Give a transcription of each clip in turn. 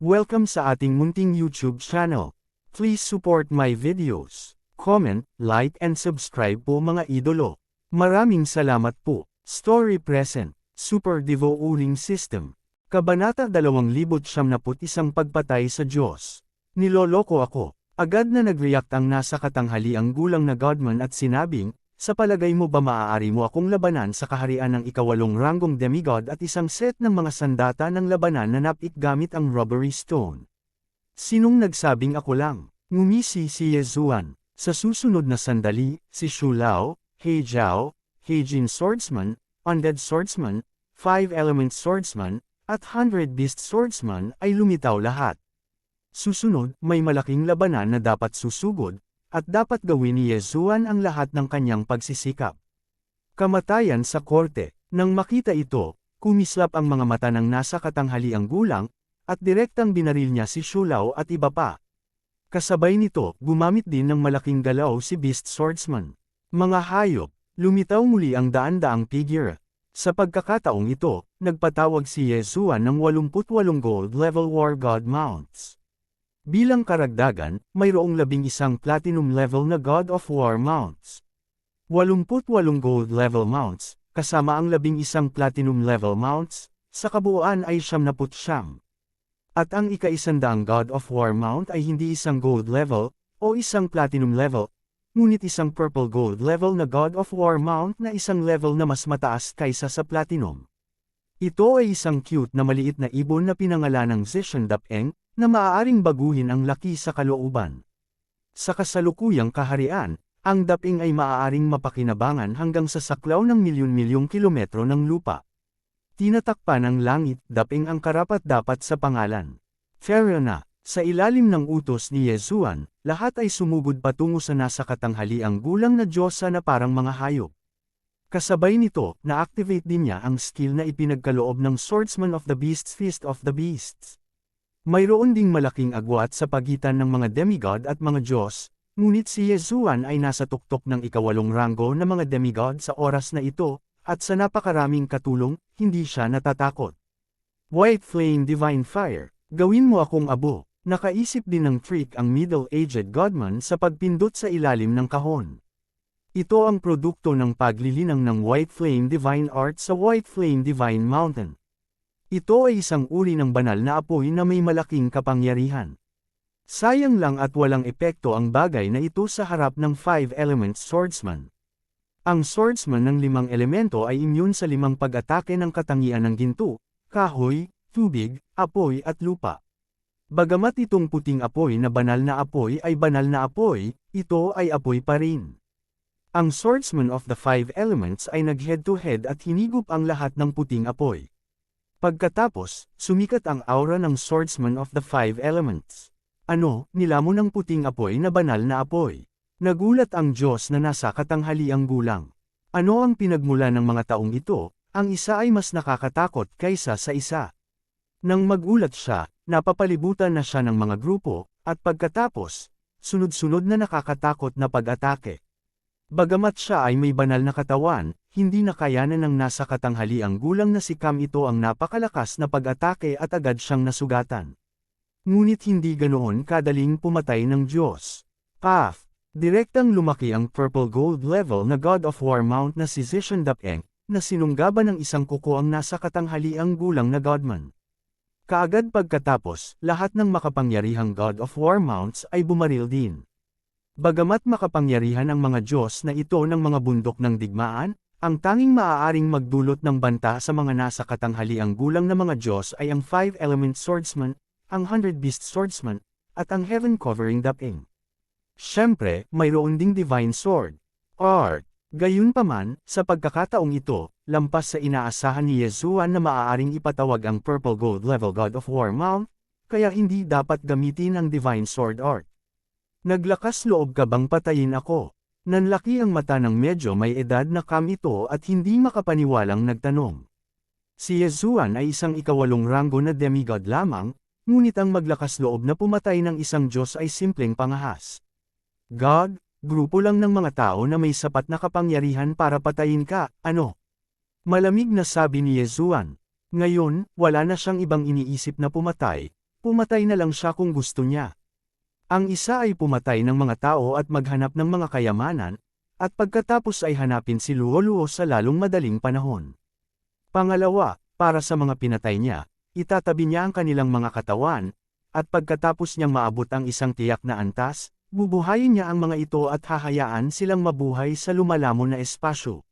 Welcome sa ating munting YouTube channel. Please support my videos. Comment, like and subscribe po mga idolo. Maraming salamat po. Story present. Super Devo Uling System. Kabanata 2071 Pagpatay sa Diyos. Niloloko ako. Agad na nag-react ang nasa katanghaliang gulang na Godman at sinabing, sa palagay mo ba maaari mo akong labanan sa kaharian ng ikawalong ranggong demigod at isang set ng mga sandata ng labanan na napik gamit ang rubbery stone? Sinong nagsabing ako lang? Ngumisi si Yezuan. Sa susunod na sandali, si Shu Lao, He Jiao, He Jin Swordsman, Undead Swordsman, 5 Element Swordsman, at 100 Beast Swordsman ay lumitaw lahat. Susunod, may malaking labanan na dapat susugod, at dapat gawin ni Yezuan ang lahat ng kanyang pagsisikap. Kamatayan sa korte. Nang makita ito, kumislap ang mga mata ng nasa katanghaliang gulang, at direktang binaril niya si Shu Lao at iba pa. Kasabay nito, gumamit din ng malaking galaw si Beast Swordsman. Mga hayop, lumitaw muli ang daan-daang figure. Sa pagkakataong ito, nagpatawag si Yezuan ng 88 gold level War God Mounts. Bilang karagdagan, mayroong 11 platinum level na God of War mounts. 88 gold level mounts, kasama ang 11 platinum level mounts, sa kabuuan ay 99. At ang ika-100 God of War mount ay hindi isang gold level, o isang platinum level, ngunit isang purple gold level na God of War mount na isang level na mas mataas kaysa sa platinum. Ito ay isang cute na maliit na ibon na pinangalanang Zishan Dapeng, na maaaring baguhin ang laki sa kalooban. Sa kasalukuyang kaharian, ang Dapeng ay maaaring mapakinabangan hanggang sa saklaw ng milyon-milyong kilometro ng lupa. Tinatakpan ng langit, Dapeng ang karapat-dapat sa pangalan. Fair na, sa ilalim ng utos ni Yezuan, lahat ay sumugod patungo sa nasa katanghaliang gulang na Diyosa na parang mga hayop. Kasabay nito, na-activate din niya ang skill na ipinagkaloob ng Swordsman of the Beasts Feast of the Beasts. Mayroon ding malaking agwat sa pagitan ng mga demigod at mga Diyos, ngunit si Yezuan ay nasa tuktok ng ikawalong ranggo na mga demigod sa oras na ito, at sa napakaraming katulong, hindi siya natatakot. White Flame Divine Fire, gawin mo akong abo. Nakaisip din ng trick ang middle-aged Godman sa pagpindot sa ilalim ng kahon. Ito ang produkto ng paglilinang ng White Flame Divine Art sa White Flame Divine Mountain. Ito ay isang uri ng banal na apoy na may malaking kapangyarihan. Sayang lang at walang epekto ang bagay na ito sa harap ng 5 Element Swordsman. Ang Swordsman ng 5 elemento ay immune sa 5 pag-atake ng katangian ng ginto, kahoy, tubig, apoy at lupa. Bagamat itong puting apoy na banal na apoy ay banal na apoy, ito ay apoy pa rin. Ang Swordsman of the 5 Elements ay nag-head-to-head at hinigup ang lahat ng puting apoy. Pagkatapos, sumikat ang aura ng Swordsman of the 5 Elements. Ano, nilamon ng puting apoy na banal na apoy. Nagulat ang Diyos na nasa katanghaliang gulang. Ano ang pinagmula ng mga taong ito? Ang isa ay mas nakakatakot kaysa sa isa. Nang magulat siya, napapalibutan na siya ng mga grupo, at pagkatapos, sunod-sunod na nakakatakot na pag-atake. Bagamat siya ay may banal na katawan, hindi nakayanan ng nasa katanghaliang gulang na si Kam ito ang napakalakas na pag-atake at agad siyang nasugatan. Ngunit hindi ganoon kadaling pumatay ng Diyos. Path. Direktang lumaki ang purple gold level na God of War mount na si Zishan Dapeng, na sinunggaban ng isang kuko ang nasa katanghaliang gulang na Godman. Kaagad pagkatapos, lahat ng makapangyarihang God of War mounts ay bumaril din. Bagamat makapangyarihan ang mga Diyos na ito ng mga bundok ng digmaan, ang tanging maaaring magdulot ng banta sa mga nasa katanghaliang gulang na mga Diyos ay ang 5 Element Swordsman, ang 100 Beast Swordsman, at ang Heaven Covering Dapeng. Siyempre, mayroon ding Divine Sword. Art. Gayunpaman, sa pagkakataong ito, lampas sa inaasahan ni Yezuan na maaaring ipatawag ang Purple Gold Level God of War Mount, kaya hindi dapat gamitin ang Divine Sword Art. Naglakas loob ka bang patayin ako? Nanlaki ang mata ng medyo may edad na Kam ito at hindi makapaniwalang nagtanong. Si Yezuan ay isang ikawalong ranggo na demigod lamang, ngunit ang maglakas loob na pumatay ng isang Diyos ay simpleng pangahas. God, grupo lang ng mga tao na may sapat na kapangyarihan para patayin ka, ano? Malamig na sabi ni Yezuan. Ngayon, wala na siyang ibang iniisip na pumatay, pumatay na lang siya kung gusto niya. Ang isa ay pumatay ng mga tao at maghanap ng mga kayamanan, at pagkatapos ay hanapin si Luo sa lalong madaling panahon. Pangalawa, para sa mga pinatay niya, itatabi niya ang kanilang mga katawan, at pagkatapos niyang maabot ang isang tiyak na antas, bubuhayin niya ang mga ito at hahayaan silang mabuhay sa lumalamon na espasyo.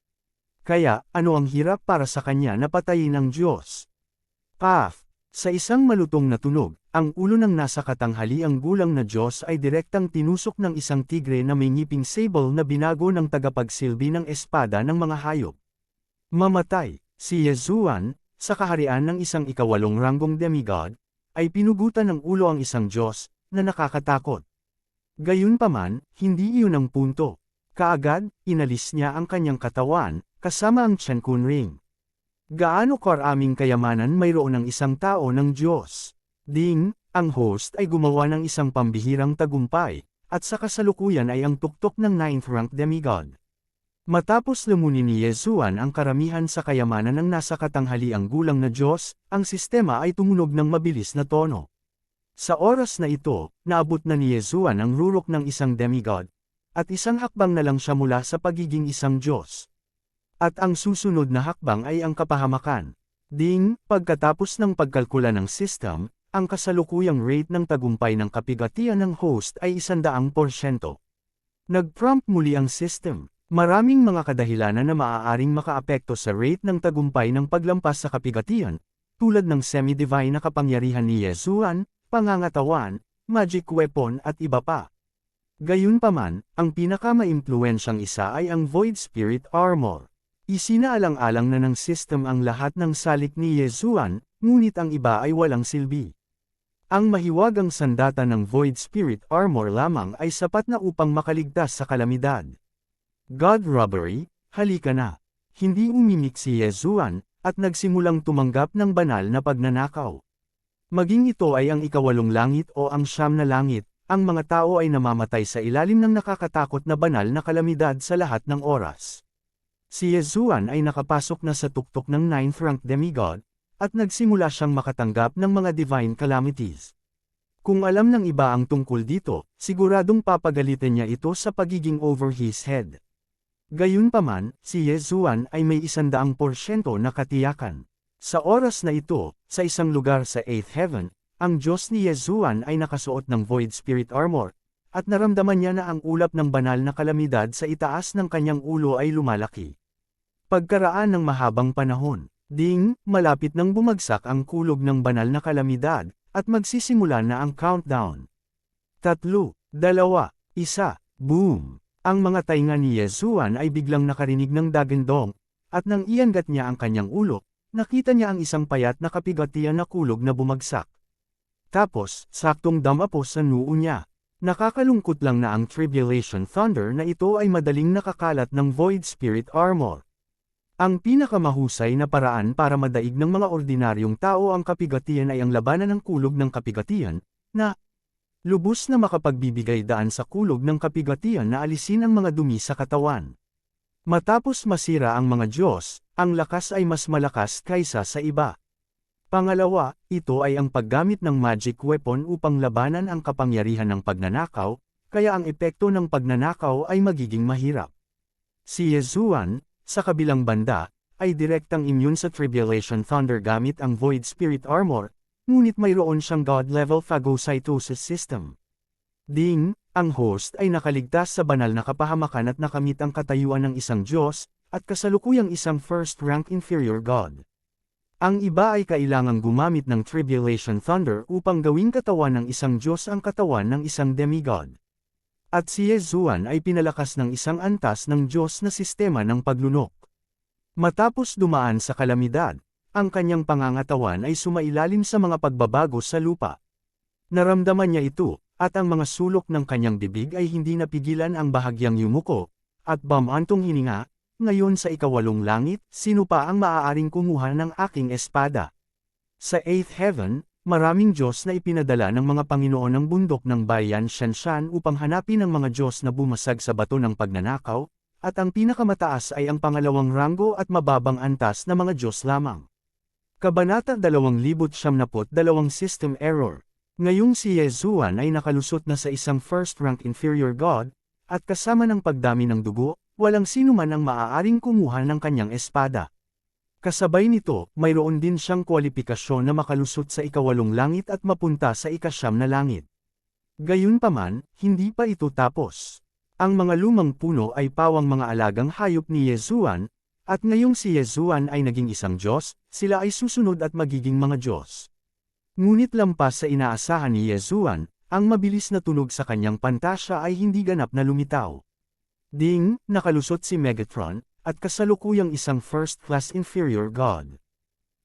Kaya, ano ang hirap para sa kanya na patayin ng Diyos? Path. Sa isang malutong na tunog, ang ulo ng nasa katanghaliang gulang na Diyos ay direktang tinusok ng isang tigre na may ngiping sable na binago ng tagapagsilbi ng espada ng mga hayop. Mamatay, si Yezuan, sa kaharian ng isang ikawalong ranggong demigod, ay pinugutan ng ulo ang isang Diyos, na nakakatakot. Gayunpaman, hindi iyon ang punto. Kaagad, inalis niya ang kanyang katawan, kasama ang Chen Kunring. Gaano karaming kayamanan mayroon ng isang tao ng Diyos? Ding, ang host ay gumawa ng isang pambihirang tagumpay, at sa kasalukuyan ay ang tuktok ng 9th rank demigod. Matapos lumunin ni Yezuan ang karamihan sa kayamanan ng nasa katanghaliang gulang na Diyos, ang sistema ay tumunog ng mabilis na tono. Sa oras na ito, naabot na ni Yezuan ang rurok ng isang demigod, at isang hakbang na lang siya mula sa pagiging isang Diyos. At ang susunod na hakbang ay ang kapahamakan. Ding, pagkatapos ng pagkalkula ng system, ang kasalukuyang rate ng tagumpay ng kapigatian ng host ay 100%. Nag-prompt muli ang system. Maraming mga kadahilanan na maaaring makaapekto sa rate ng tagumpay ng paglampas sa kapigatian, tulad ng semi-divine na kapangyarihan ni Yezuan, pangangatawan, magic weapon at iba pa. Gayunpaman, ang pinaka-maimpluwensyang isa ay ang Void Spirit Armor. Isinaalang-alang na ng system ang lahat ng salik ni Yezuan, ngunit ang iba ay walang silbi. Ang mahiwagang sandata ng Void Spirit Armor lamang ay sapat na upang makaligtas sa kalamidad. God robbery, halika na. Hindi umimik si Yezuan, at nagsimulang tumanggap ng banal na pagnanakaw. Maging ito ay ang ikawalong langit o ang siyam na langit, ang mga tao ay namamatay sa ilalim ng nakakatakot na banal na kalamidad sa lahat ng oras. Si Yezuan ay nakapasok na sa tuktok ng 9th rank demigod, at nagsimula siyang makatanggap ng mga divine calamities. Kung alam ng iba ang tungkol dito, siguradong papagalitan niya ito sa pagiging over his head. Gayunpaman, si Yezuan ay may 100% na katiyakan. Sa oras na ito, sa isang lugar sa 8th heaven, ang Diyos ni Yezuan ay nakasuot ng Void Spirit Armor, at naramdaman niya na ang ulap ng banal na kalamidad sa itaas ng kanyang ulo ay lumalaki. Pagkaraan ng mahabang panahon, ding, malapit nang bumagsak ang kulog ng banal na kalamidad, at magsisimula na ang countdown. 3, 2, 1, boom! Ang mga tainga ni Yezuan ay biglang nakarinig ng dagandong, at nang iangat niya ang kanyang ulo, nakita niya ang isang payat na kapigatian na kulog na bumagsak. Tapos, saktong damapo sa noo niya. Nakakalungkot lang na ang Tribulation Thunder na ito ay madaling nakakalat ng Void Spirit Armor. Ang pinakamahusay na paraan para madaig ng mga ordinaryong tao ang kapigatian ay ang labanan ng kulog ng kapigatian, na lubos na makapagbibigay daan sa kulog ng kapigatian na alisin ang mga dumi sa katawan. Matapos masira ang mga Diyos, ang lakas ay mas malakas kaysa sa iba. Pangalawa, ito ay ang paggamit ng magic weapon upang labanan ang kapangyarihan ng pagnanakaw, kaya ang epekto ng pagnanakaw ay magiging mahirap. Si Yezuan, sa kabilang banda, ay direktang immune sa Tribulation Thunder gamit ang Void Spirit Armor, ngunit mayroon siyang God-level phagocytosis system. Ding, ang host ay nakaligtas sa banal na kapahamakan at nakamit ang katayuan ng isang Diyos, at kasalukuyang isang first-rank inferior God. Ang iba ay kailangang gumamit ng Tribulation Thunder upang gawing katawan ng isang Diyos ang katawan ng isang demigod. At si Yezuan ay pinalakas ng isang antas ng Diyos na sistema ng paglunok. Matapos dumaan sa kalamidad, ang kanyang pangangatawan ay sumailalim sa mga pagbabago sa lupa. Naramdaman niya ito, at ang mga sulok ng kanyang bibig ay hindi napigilan ang bahagyang yumuko, at bamantong hininga. Ngayon sa ikawalong langit, sino pa ang maaaring kumuha ng aking espada? Sa 8th heaven, maraming Diyos na ipinadala ng mga Panginoon ng bundok ng bayan Shenshan upang hanapin ang mga Diyos na bumasag sa bato ng pagnanakaw, at ang pinakamataas ay ang pangalawang ranggo at mababang antas na mga Diyos lamang. Kabanata 2072 System Error. Ngayong si Yezuan ay nakalusot na sa isang first-rank inferior god, at kasama ng pagdami ng dugo, walang sino man ang maaaring kumuha ng kanyang espada. Kasabay nito, mayroon din siyang kwalipikasyon na makalusot sa ikawalong langit at mapunta sa ikasyam na langit. Gayunpaman, hindi pa ito tapos. Ang mga lumang puno ay pawang mga alagang hayop ni Yezuan, at ngayong si Yezuan ay naging isang Diyos, sila ay susunod at magiging mga Diyos. Ngunit lampas sa inaasahan ni Yezuan, ang mabilis na tunog sa kanyang pantasya ay hindi ganap na lumitaw. Ding, nakalusot si Megatron, at kasalukuyang isang first-class inferior god.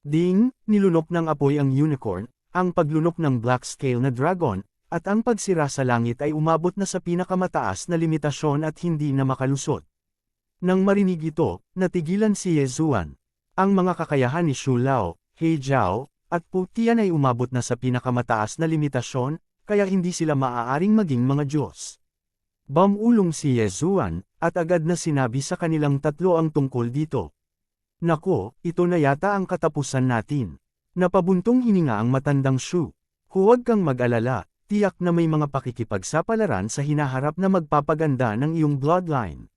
Ding, nilunok ng apoy ang unicorn, ang paglunok ng black scale na dragon, at ang pagsira sa langit ay umabot na sa pinakamataas na limitasyon at hindi na makalusot. Nang marinig ito, natigilan si Yezuan. Ang mga kakayahan ni Shu Lao, He Jiao, at Pu Tian ay umabot na sa pinakamataas na limitasyon, kaya hindi sila maaaring maging mga Diyos. Bumulong si Yezuan, at agad na sinabi sa kanilang tatlo ang tungkol dito. Nako, ito na yata ang katapusan natin. Napabuntong hininga ang matandang Shu. Huwag kang mag-alala, tiyak na may mga pakikipagsapalaran sa hinaharap na magpapaganda ng iyong bloodline.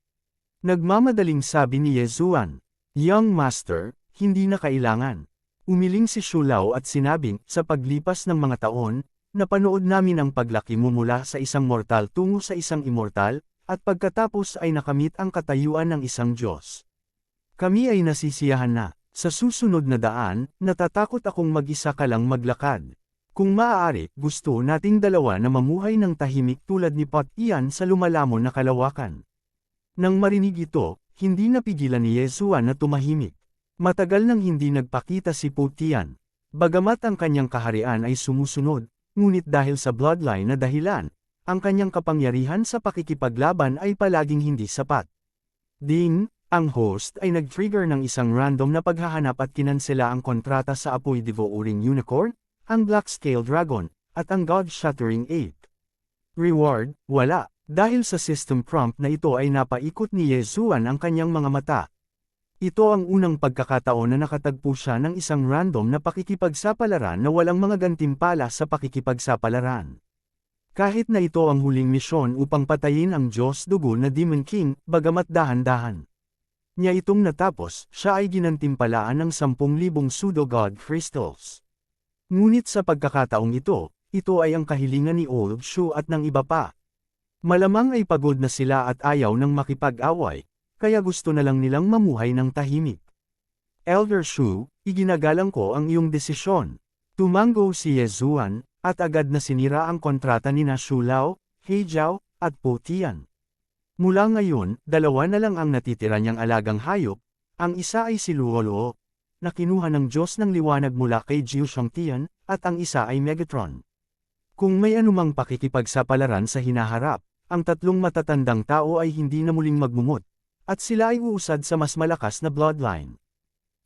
Nagmamadaling sabi ni Yezuan. Young Master, hindi na kailangan. Umiling si Shu Lao at sinabing, sa paglipas ng mga taon, napanood namin ang paglaki mo mula sa isang mortal tungo sa isang immortal, at pagkatapos ay nakamit ang katayuan ng isang Diyos. Kami ay nasisiyahan na, sa susunod na daan, natatakot akong mag-isa ka lang maglakad. Kung maaari, gusto nating dalawa na mamuhay ng tahimik tulad ni Pot Ian sa lumalamon na kalawakan. Nang marinig ito, hindi napigilan ni Yezuan na tumahimik. Matagal nang hindi nagpakita si Po Tian. Bagamat ang kanyang kaharian ay sumusunod, ngunit dahil sa bloodline na dahilan, ang kanyang kapangyarihan sa pakikipaglaban ay palaging hindi sapat. Ding, ang host ay nag-trigger ng isang random na paghahanap at kinansela ang kontrata sa apoy devouring unicorn, ang Black Scale Dragon, at ang God-Shattering Ape. Reward, wala, dahil sa system prompt na ito ay napaikot ni Yezuan ang kanyang mga mata. Ito ang unang pagkakataon na nakatagpo siya ng isang random na pakikipagsapalaran na walang mga gantimpala sa pakikipagsapalaran. Kahit na ito ang huling misyon upang patayin ang Diyos Dugo na Demon King, bagamat dahan-dahan niya itong natapos, siya ay ginantimpalaan ng 10,000 pseudo-god crystals. Ngunit sa pagkakataong ito ay ang kahilingan ni Old Shu at ng iba pa. Malamang ay pagod na sila at ayaw ng makipag-away, kaya gusto na lang nilang mamuhay ng tahimik. Elder Shu, iginagalang ko ang iyong desisyon. Tumango si Yezuan, at agad na sinira ang kontrata ni na Shu Lao, He Jiao, at Po Tian. Mula ngayon, dalawa na lang ang natitira niyang alagang hayop, ang isa ay si Luo Luo, na kinuha ng Diyos ng liwanag mula kay Jiu Shangtian, at ang isa ay Megatron. Kung may anumang pakikipagsapalaran sa hinaharap, ang tatlong matatandang tao ay hindi na muling magmumut, at sila ay uusad sa mas malakas na bloodline.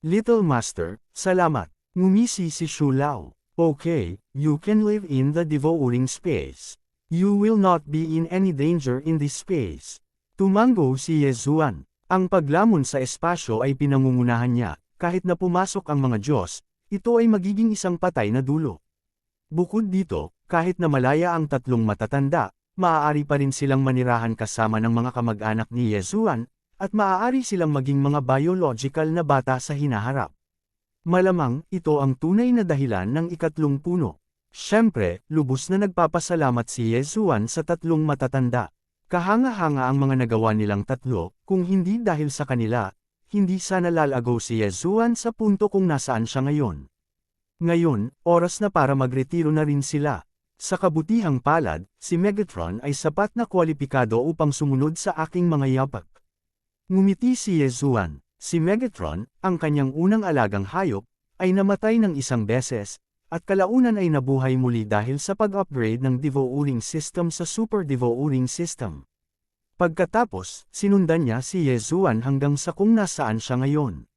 Little Master, salamat. Ngumisi si Shu Lao. Okay, you can live in the devouring space. You will not be in any danger in this space. Tumango si Yezuan. Ang paglamon sa espasyo ay pinangungunahan niya, kahit na pumasok ang mga Diyos, ito ay magiging isang patay na dulo. Bukod dito, kahit na malaya ang tatlong matatanda, maaari pa rin silang manirahan kasama ng mga kamag-anak ni Yezuan, at maaari silang maging mga biological na bata sa hinaharap. Malamang, ito ang tunay na dahilan ng ikatlong puno. Siyempre, lubos na nagpapasalamat si Yezuan sa tatlong matatanda. Kahanga-hanga ang mga nagawa nilang tatlo, kung hindi dahil sa kanila, hindi sana lalago si Yezuan sa punto kung nasaan siya ngayon. Ngayon, oras na para magretiro na rin sila. Sa kabutihang palad, si Megatron ay sapat na kwalipikado upang sumunod sa aking mga yapak. Ngumiti si Yezuan. Si Megatron, ang kanyang unang alagang hayop, ay namatay ng isang beses, at kalaunan ay nabuhay muli dahil sa pag-upgrade ng devouring system sa super devouring system. Pagkatapos, sinundan niya si Yezuan hanggang sa kung nasaan siya ngayon.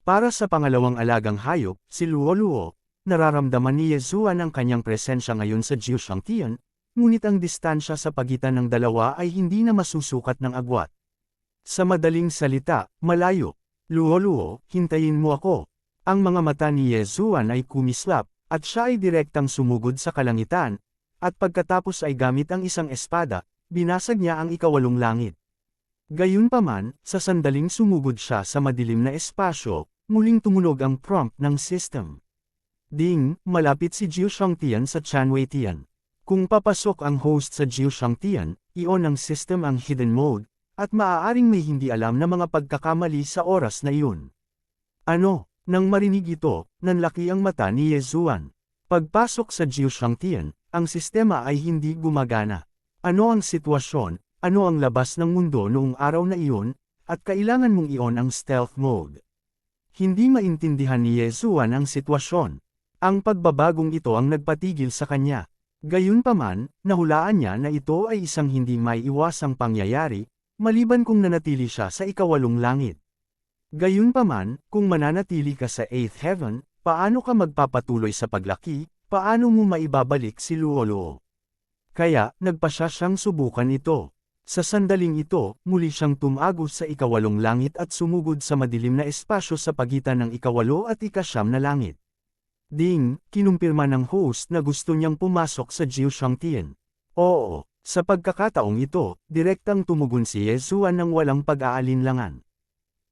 Para sa pangalawang alagang hayop, si Luo Luo, nararamdaman ni Yezuan ang kanyang presensya ngayon sa Jiu Shangtian, ngunit ang distansya sa pagitan ng dalawa ay hindi na masusukat ng agwat. Sa madaling salita, malayo. Luo Luo, hintayin mo ako. Ang mga mata ni Yezuan ay kumislap, at siya ay direktang sumugod sa kalangitan, at pagkatapos ay gamit ang isang espada, binasag niya ang ikawalong langit. Gayunpaman, sa sandaling sumugod siya sa madilim na espasyo, muling tumunog ang prompt ng system. Ding, malapit si Jiu Shangtian sa Chanwei Tian. Kung papasok ang host sa Jiu Shangtian, i-on ng system ang hidden mode, at maaaring may hindi alam na mga pagkakamali sa oras na iyon. Ano? Nang marinig ito, nanlaki ang mata ni Ye Zuan. Pagpasok sa Jiu Shangtian, ang sistema ay hindi gumagana. Ano ang sitwasyon? Ano ang labas ng mundo noong araw na iyon, at kailangan mong i-on ang stealth mode? Hindi maintindihan ni Ye Zuan ang sitwasyon. Ang pagbabagong ito ang nagpatigil sa kanya. Gayunpaman, nahulaan niya na ito ay isang hindi may iwasang pangyayari, maliban kung nanatili siya sa ikawalong langit. Gayunpaman, kung mananatili ka sa 8th heaven, paano ka magpapatuloy sa paglaki, paano mo maibabalik si Luoluo? Kaya, nagpasya siyang subukan ito. Sa sandaling ito, muli siyang tumagos sa ikawalong langit at sumugod sa madilim na espasyo sa pagitan ng ikawalo at ikasyam na langit. Ding, kinumpirma ng host na gusto niyang pumasok sa Jiu Shangtian. Oo, sa pagkakataong ito, direktang tumugon si Ye Zuan ng walang pag-aalinlangan.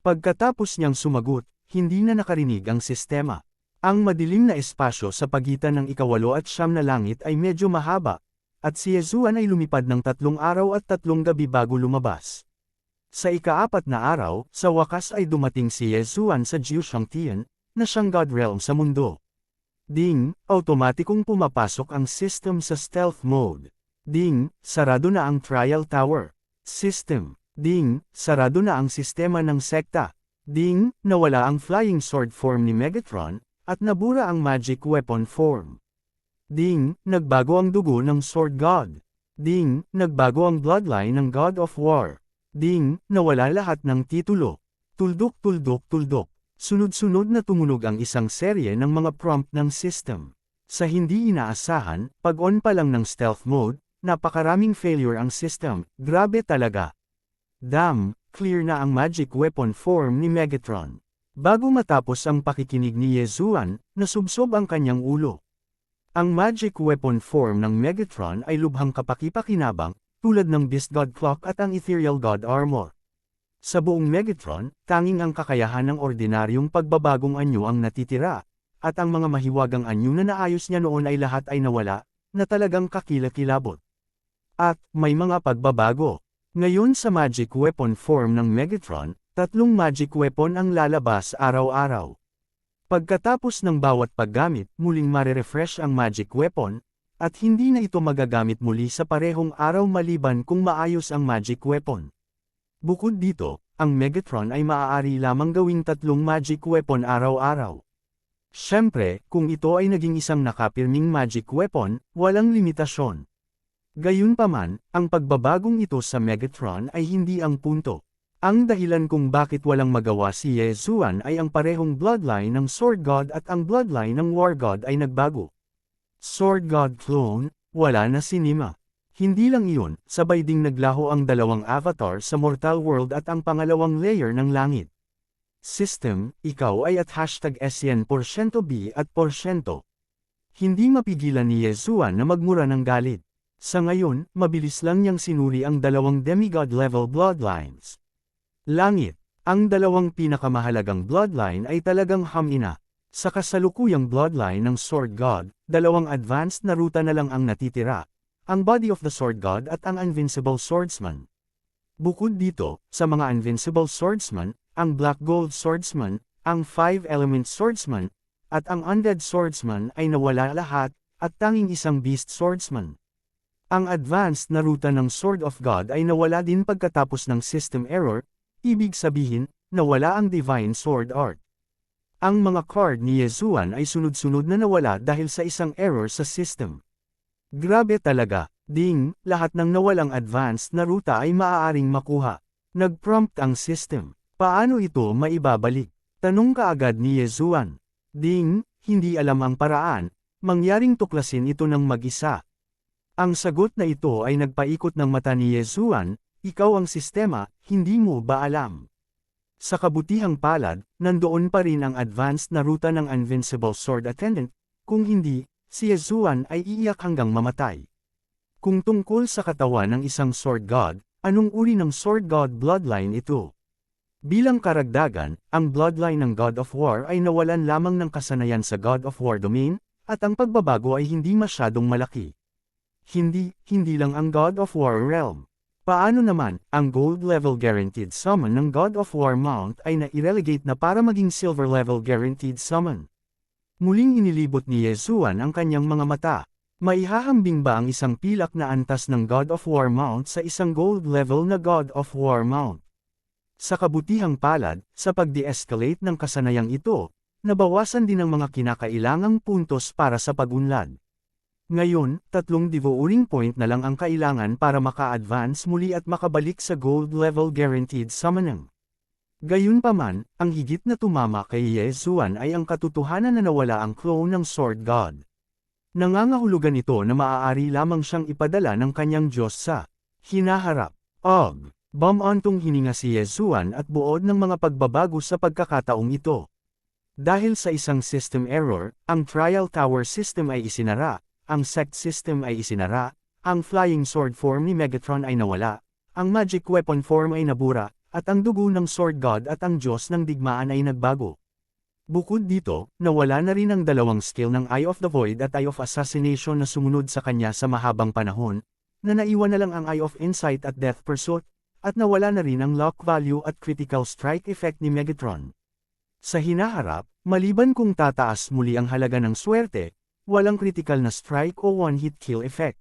Pagkatapos niyang sumagot, hindi na nakarinig ang sistema. Ang madilim na espasyo sa pagitan ng ikawalo at siyam na langit ay medyo mahaba, at si Ye Zuan ay lumipad ng 3 araw at 3 gabi bago lumabas. Sa ika-4 na araw, sa wakas ay dumating si Ye Zuan sa Jiu Shangtian, na siyang God Realm sa mundo. Ding, automatikong pumapasok ang system sa stealth mode. Ding, sarado na ang trial tower. System. Ding, sarado na ang sistema ng sekta. Ding, nawala ang flying sword form ni Megatron, at nabura ang magic weapon form. Ding, nagbago ang dugo ng Sword God. Ding, nagbago ang bloodline ng God of War. Ding, nawala lahat ng titulo. Tuldok tuldok tuldok. Sunod-sunod na tumunog ang isang serye ng mga prompt ng system. Sa hindi inaasahan, pag-on pa lang ng stealth mode, napakaraming failure ang system, grabe talaga. Damn, clear na ang magic weapon form ni Megatron. Bago matapos ang pakikinig ni Ye Zuan, nasubsob ang kanyang ulo. Ang magic weapon form ng Megatron ay lubhang kapaki-pakinabang, tulad ng Beast God Clock at ang Ethereal God Armor. Sa buong Megatron, tanging ang kakayahan ng ordinaryong pagbabagong anyo ang natitira, at ang mga mahiwagang anyo na naayos niya noon ay lahat ay nawala, na talagang kakilakilabot. At, may mga pagbabago. Ngayon sa magic weapon form ng Megatron, 3 magic weapon ang lalabas araw-araw. Pagkatapos ng bawat paggamit, muling mare-refresh ang magic weapon, at hindi na ito magagamit muli sa parehong araw maliban kung maayos ang magic weapon. Bukod dito, ang Megatron ay maaari lamang gawing 3 magic weapon araw-araw. Siyempre, kung ito ay naging isang nakapirming magic weapon, walang limitasyon. Gayunpaman, ang pagbabagong ito sa Megatron ay hindi ang punto. Ang dahilan kung bakit walang magawa si Ye Zuan ay ang parehong bloodline ng Sword God at ang bloodline ng War God ay nagbago. Sword God clone, wala na si Nima. Hindi lang iyon, sabay ding naglaho ang 2 avatar sa Mortal World at ang pangalawang layer ng langit. System, ikaw ay at #SN%B at porsyento. Hindi mapigilan ni Ye Zuan na magmura ng galit. Sa ngayon, mabilis lang niyang sinuri ang 2 demigod-level bloodlines. Langit. Ang 2 pinakamahalagang bloodline ay talagang hamina. Sa kasalukuyang bloodline ng Sword God, 2 advanced na ruta na lang ang natitira. Ang Body of the Sword God at ang Invincible Swordsman. Bukod dito, sa mga Invincible Swordsman, ang Black Gold Swordsman, ang 5-Element Swordsman, at ang Undead Swordsman ay nawala lahat, at tanging isang Beast Swordsman. Ang advanced na ruta ng Sword of God ay nawala din pagkatapos ng system error, ibig sabihin, nawala ang Divine Sword Art. Ang mga card ni Ye Zuan ay sunod-sunod na nawala dahil sa isang error sa system. Grabe talaga, ding, lahat ng nawalang advanced na ruta ay maaaring makuha. Nag-prompt ang system. Paano ito maibabalik? Tanong kaagad ni Ye Zuan. Ding, hindi alam ang paraan, mangyaring tuklasin ito ng mag-isa. Ang sagot na ito ay nagpaikot ng mata ni Ye Zuan, ikaw ang sistema, hindi mo ba alam? Sa kabutihang palad, nandoon pa rin ang advanced na ruta ng Invincible Sword Attendant, Kung hindi, si Yezuan ay iiyak hanggang mamatay. Kung tungkol sa katawan ng isang sword god, anong uri ng sword god bloodline ito? Bilang karagdagan, ang bloodline ng God of War ay nawalan lamang ng kasanayan sa God of War domain, at ang pagbabago ay hindi masyadong malaki. Hindi lang ang God of War realm. Paano naman, ang gold level guaranteed summon ng God of War mount ay na-relegate na para maging silver level guaranteed summon? Muling inilibot ni Yezuan ang kanyang mga mata. Maihahambing ba ang isang pilak na antas ng God of War mount sa isang gold level na God of War mount? Sa kabutihang palad, sa pag-de-escalate ng kasanayang ito, nabawasan din ang mga kinakailangang puntos para sa pag-unlad. Ngayon, 3 devouring point na lang ang kailangan para maka-advance muli at makabalik sa gold level guaranteed summoning. Gayunpaman, ang higit na tumama kay Yezuan ay ang katotohanan na nawala ang clone ng Sword God. Nangangahulugan ito na maaari lamang siyang ipadala ng kanyang Diyos sa hinaharap. Bumantong hininga si Yezuan at buod ng mga pagbabago sa pagkakataong ito. Dahil sa isang system error, ang Trial Tower system ay isinara, ang Sect system ay isinara, ang Flying Sword form ni Megatron ay nawala, ang Magic Weapon form ay nabura, at ang dugo ng Sword God at ang Diyos ng Digmaan ay nagbago. Bukod dito, nawala na rin ang dalawang skill ng Eye of the Void at Eye of Assassination na sumunod sa kanya sa mahabang panahon, na naiwan na lang ang Eye of Insight at Death Pursuit, at nawala na rin ang Lock Value at Critical Strike effect ni Megatron. Sa hinaharap, maliban kung tataas muli ang halaga ng swerte, walang critical na strike o one-hit kill effect.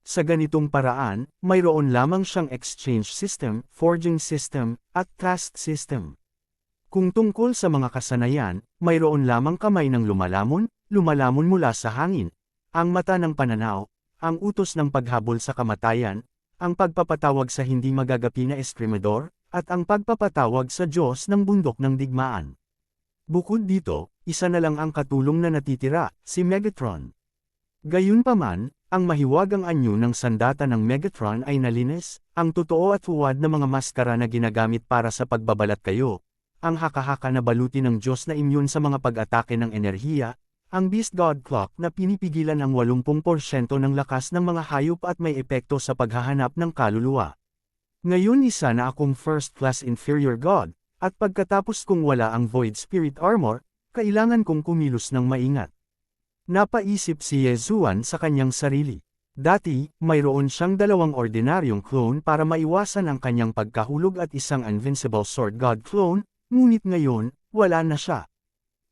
Sa ganitong paraan, mayroon lamang siyang exchange system, forging system, at trust system. Kung tungkol sa mga kasanayan, mayroon lamang kamay ng lumalamon mula sa hangin, ang mata ng pananaw, ang utos ng paghabol sa kamatayan, ang pagpapatawag sa hindi magagapi na eskrimador, at ang pagpapatawag sa Diyos ng bundok ng digmaan. Bukod dito, isa na lang ang katulong na natitira, si Megatron. Gayunpaman, ang mahiwagang anyo ng sandata ng Megatron ay nalinis, ang totoo at huwad na mga maskara na ginagamit para sa pagbabalat kayo, ang haka-haka na baluti ng Diyos na immune sa mga pag-atake ng enerhiya, ang Beast God Clock na pinipigilan ang 80% ng lakas ng mga hayop at may epekto sa paghahanap ng kaluluwa. Ngayon isa na akong first-class inferior God, at pagkatapos kung wala ang Void Spirit Armor, kailangan kong kumilos ng maingat. Napaisip si Yezuan sa kanyang sarili. Dati, mayroon siyang dalawang ordinaryong clone para maiwasan ang kanyang pagkahulog at isang Invincible Sword God clone, ngunit ngayon, wala na siya.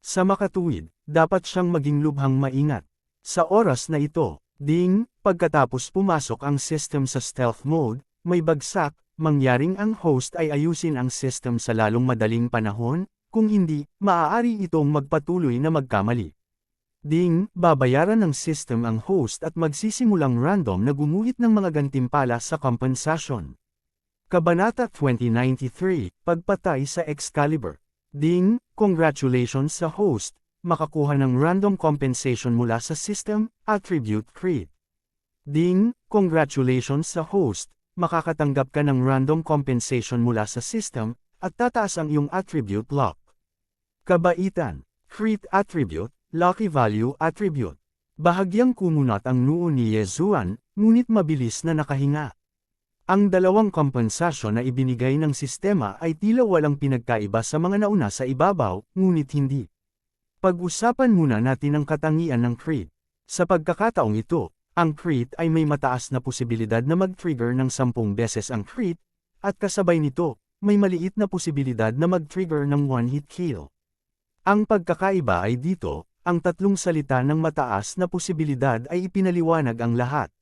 Sa makatuwid, dapat siyang maging lubhang maingat. Sa oras na ito, pagkatapos pumasok ang system sa stealth mode, may bagsak, mangyaring ang host ay ayusin ang system sa lalong madaling panahon, kung hindi, maaari itong magpatuloy na magkamali. Babayaran ng system ang host at magsisimulang random na gumuhit ng mga gantimpala sa compensation. Kabanata 2093, Pagpatay sa Excalibur. Congratulations sa host, makakuha ng random compensation mula sa system, attribute crit. Congratulations sa host, makakatanggap ka ng random compensation mula sa system, at tataas ang iyong attribute lock. Kabaitan, crit attribute, lucky value attribute. Bahagyang kumunat ang noo ni Yezuan, ngunit mabilis na nakahinga. Ang dalawang kompensasyon na ibinigay ng sistema ay tila walang pinagkaiba sa mga nauna sa ibabaw, ngunit hindi. Pag-usapan muna natin ang katangian ng crit. Sa pagkakataong ito, ang crit ay may mataas na posibilidad na mag-trigger ng 10 beses ang crit, at kasabay nito, may maliit na posibilidad na mag-trigger ng one-hit kill. Ang pagkakaiba ay dito, ang tatlong salita ng mataas na posibilidad ay ipinaliwanag ang lahat.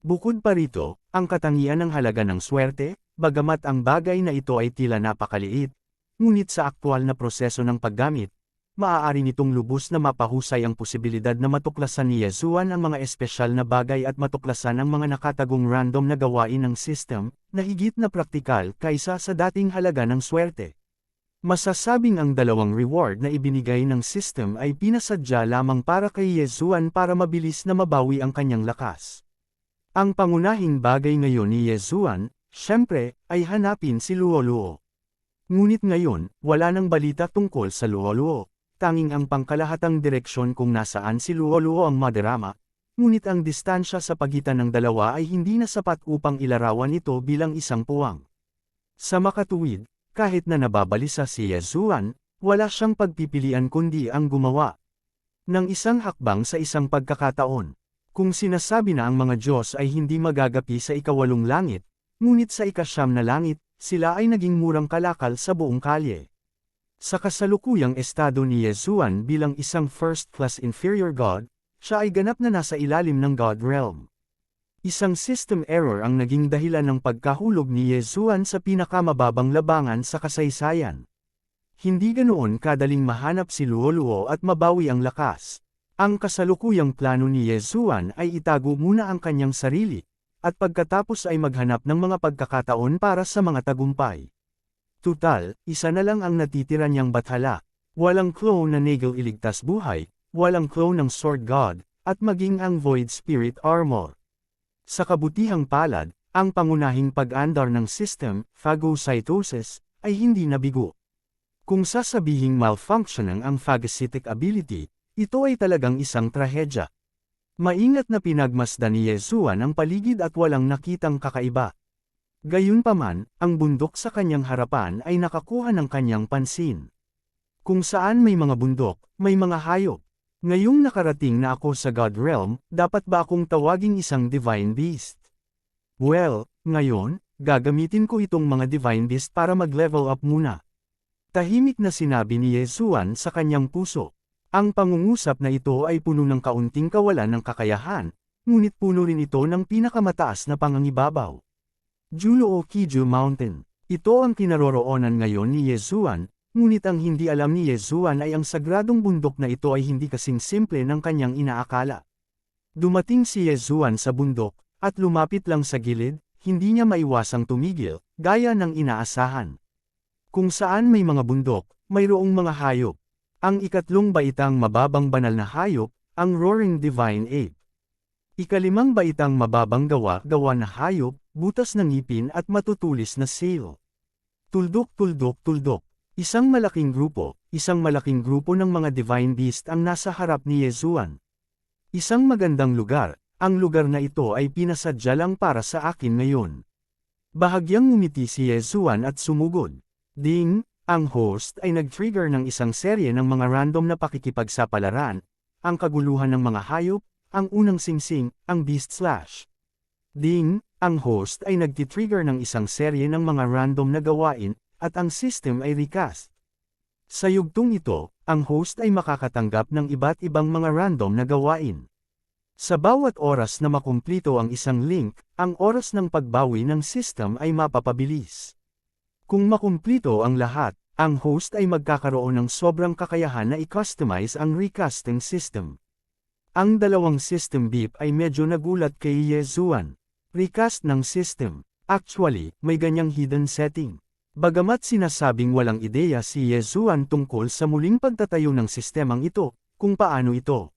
Bukod pa rito, ang katangian ng halaga ng swerte, bagamat ang bagay na ito ay tila napakaliit, ngunit sa aktwal na proseso ng paggamit, maaari nitong lubos na mapahusay ang posibilidad na matuklasan ni Yezuan ang mga espesyal na bagay at matuklasan ang mga nakatagong random na gawain ng system, na higit na praktikal kaysa sa dating halaga ng swerte. Masasabing ang dalawang reward na ibinigay ng system ay pinasadya lamang para kay Yezuan para mabilis na mabawi ang kanyang lakas. Ang pangunahing bagay ngayon ni Yezuan, syempre, ay hanapin si Luoluo. Ngunit ngayon, wala nang balita tungkol sa Luoluo. tanging ang pangkalahatang direksyon kung nasaan si Luo ang madarama, ngunit ang distansya sa pagitan ng dalawa ay hindi na sapat upang ilarawan ito bilang isang puwang. Sa makatuwid, kahit na nababalisa si Yezuan, wala siyang pagpipilian kundi ang gumawa ng isang hakbang sa isang pagkakataon. Kung sinasabi na ang mga Diyos ay hindi magagapi sa ikawalong langit, ngunit sa ikasyam na langit, sila ay naging murang kalakal sa buong kalye. Sa kasalukuyang estado ni Yezuan bilang isang first-class inferior god, siya ay ganap na nasa ilalim ng God realm. Isang system error ang naging dahilan ng pagkahulog ni Yezuan sa pinakamababang labangan sa kasaysayan. Hindi ganoon kadaling mahanap si Luo at mabawi ang lakas. Ang kasalukuyang plano ni Yezuan ay itago muna ang kanyang sarili, at pagkatapos ay maghanap ng mga pagkakataon para sa mga tagumpay. Tutal, isa na lang ang natitira niyang bathala. Walang clone na Nagel iligtas buhay, walang clone ng Sword God, at maging ang Void Spirit Armor. Sa kabutihang palad, ang pangunahing pag-andar ng system, phagocytosis, ay hindi nabigo. Kung sasabihing malfunctioning ang phagocytic ability, ito ay talagang isang trahedya. Maingat na pinagmasdan ni Yezuan ang paligid at walang nakitang kakaiba. Gayunpaman, ang bundok sa kanyang harapan ay nakakuha ng kanyang pansin. Kung saan may mga bundok, may mga hayop. Ngayong nakarating na ako sa God Realm, dapat ba akong tawaging isang Divine Beast? Well, ngayon, gagamitin ko itong mga Divine Beast para mag-level up muna. Tahimik na sinabi ni Yezuan sa kanyang puso. Ang pangungusap na ito ay puno ng kaunting kawalan ng kakayahan, ngunit puno rin ito ng pinakamataas na pangangibabaw. Juluo Kiju Mountain. Ito ang kinaroroonan ngayon ni Yezuan, ngunit ang hindi alam ni Yezuan ay ang sagradong bundok na ito ay hindi kasing simple ng kanyang inaakala. Dumating si Yezuan sa bundok, at lumapit lang sa gilid, hindi niya maiwasang tumigil, gaya ng inaasahan. Kung saan may mga bundok, mayroong mga hayop. Ang ikatlong baitang mababang banal na hayop, ang Roaring Divine Ape. Ikalimang baitang mababang gawa na hayop, butas ng ngipin at matutulis na sail. Tuldok. Isang malaking grupo ng mga Divine Beast ang nasa harap ni Yezuan. Isang magandang lugar, ang lugar na ito ay pinasadya lang para sa akin ngayon. Bahagyang ngumiti si Yezuan at sumugod. Ding! Ang host ay nag-trigger ng isang serye ng mga random na pakikipagsapalaran, ang kaguluhan ng mga hayop, ang unang singsing, ang beast slash. Ding! Ang host ay nag-trigger ng isang serye ng mga random na gawain, at ang system ay recast. Sa yugtong ito, ang host ay makakatanggap ng iba't ibang mga random na gawain. Sa bawat oras na makumplito ang isang link, ang oras ng pagbawi ng system ay mapapabilis. Kung makumplito ang lahat, ang host ay magkakaroon ng sobrang kakayahan na i-customize ang recasting system. Ang dalawang system beep ay medyo nagulat kay Yezuan. Recast ng system. Actually, may ganyang hidden setting. Bagamat sinasabing walang ideya si Yezuan tungkol sa muling pagtatayo ng sistemang ito, kung paano ito.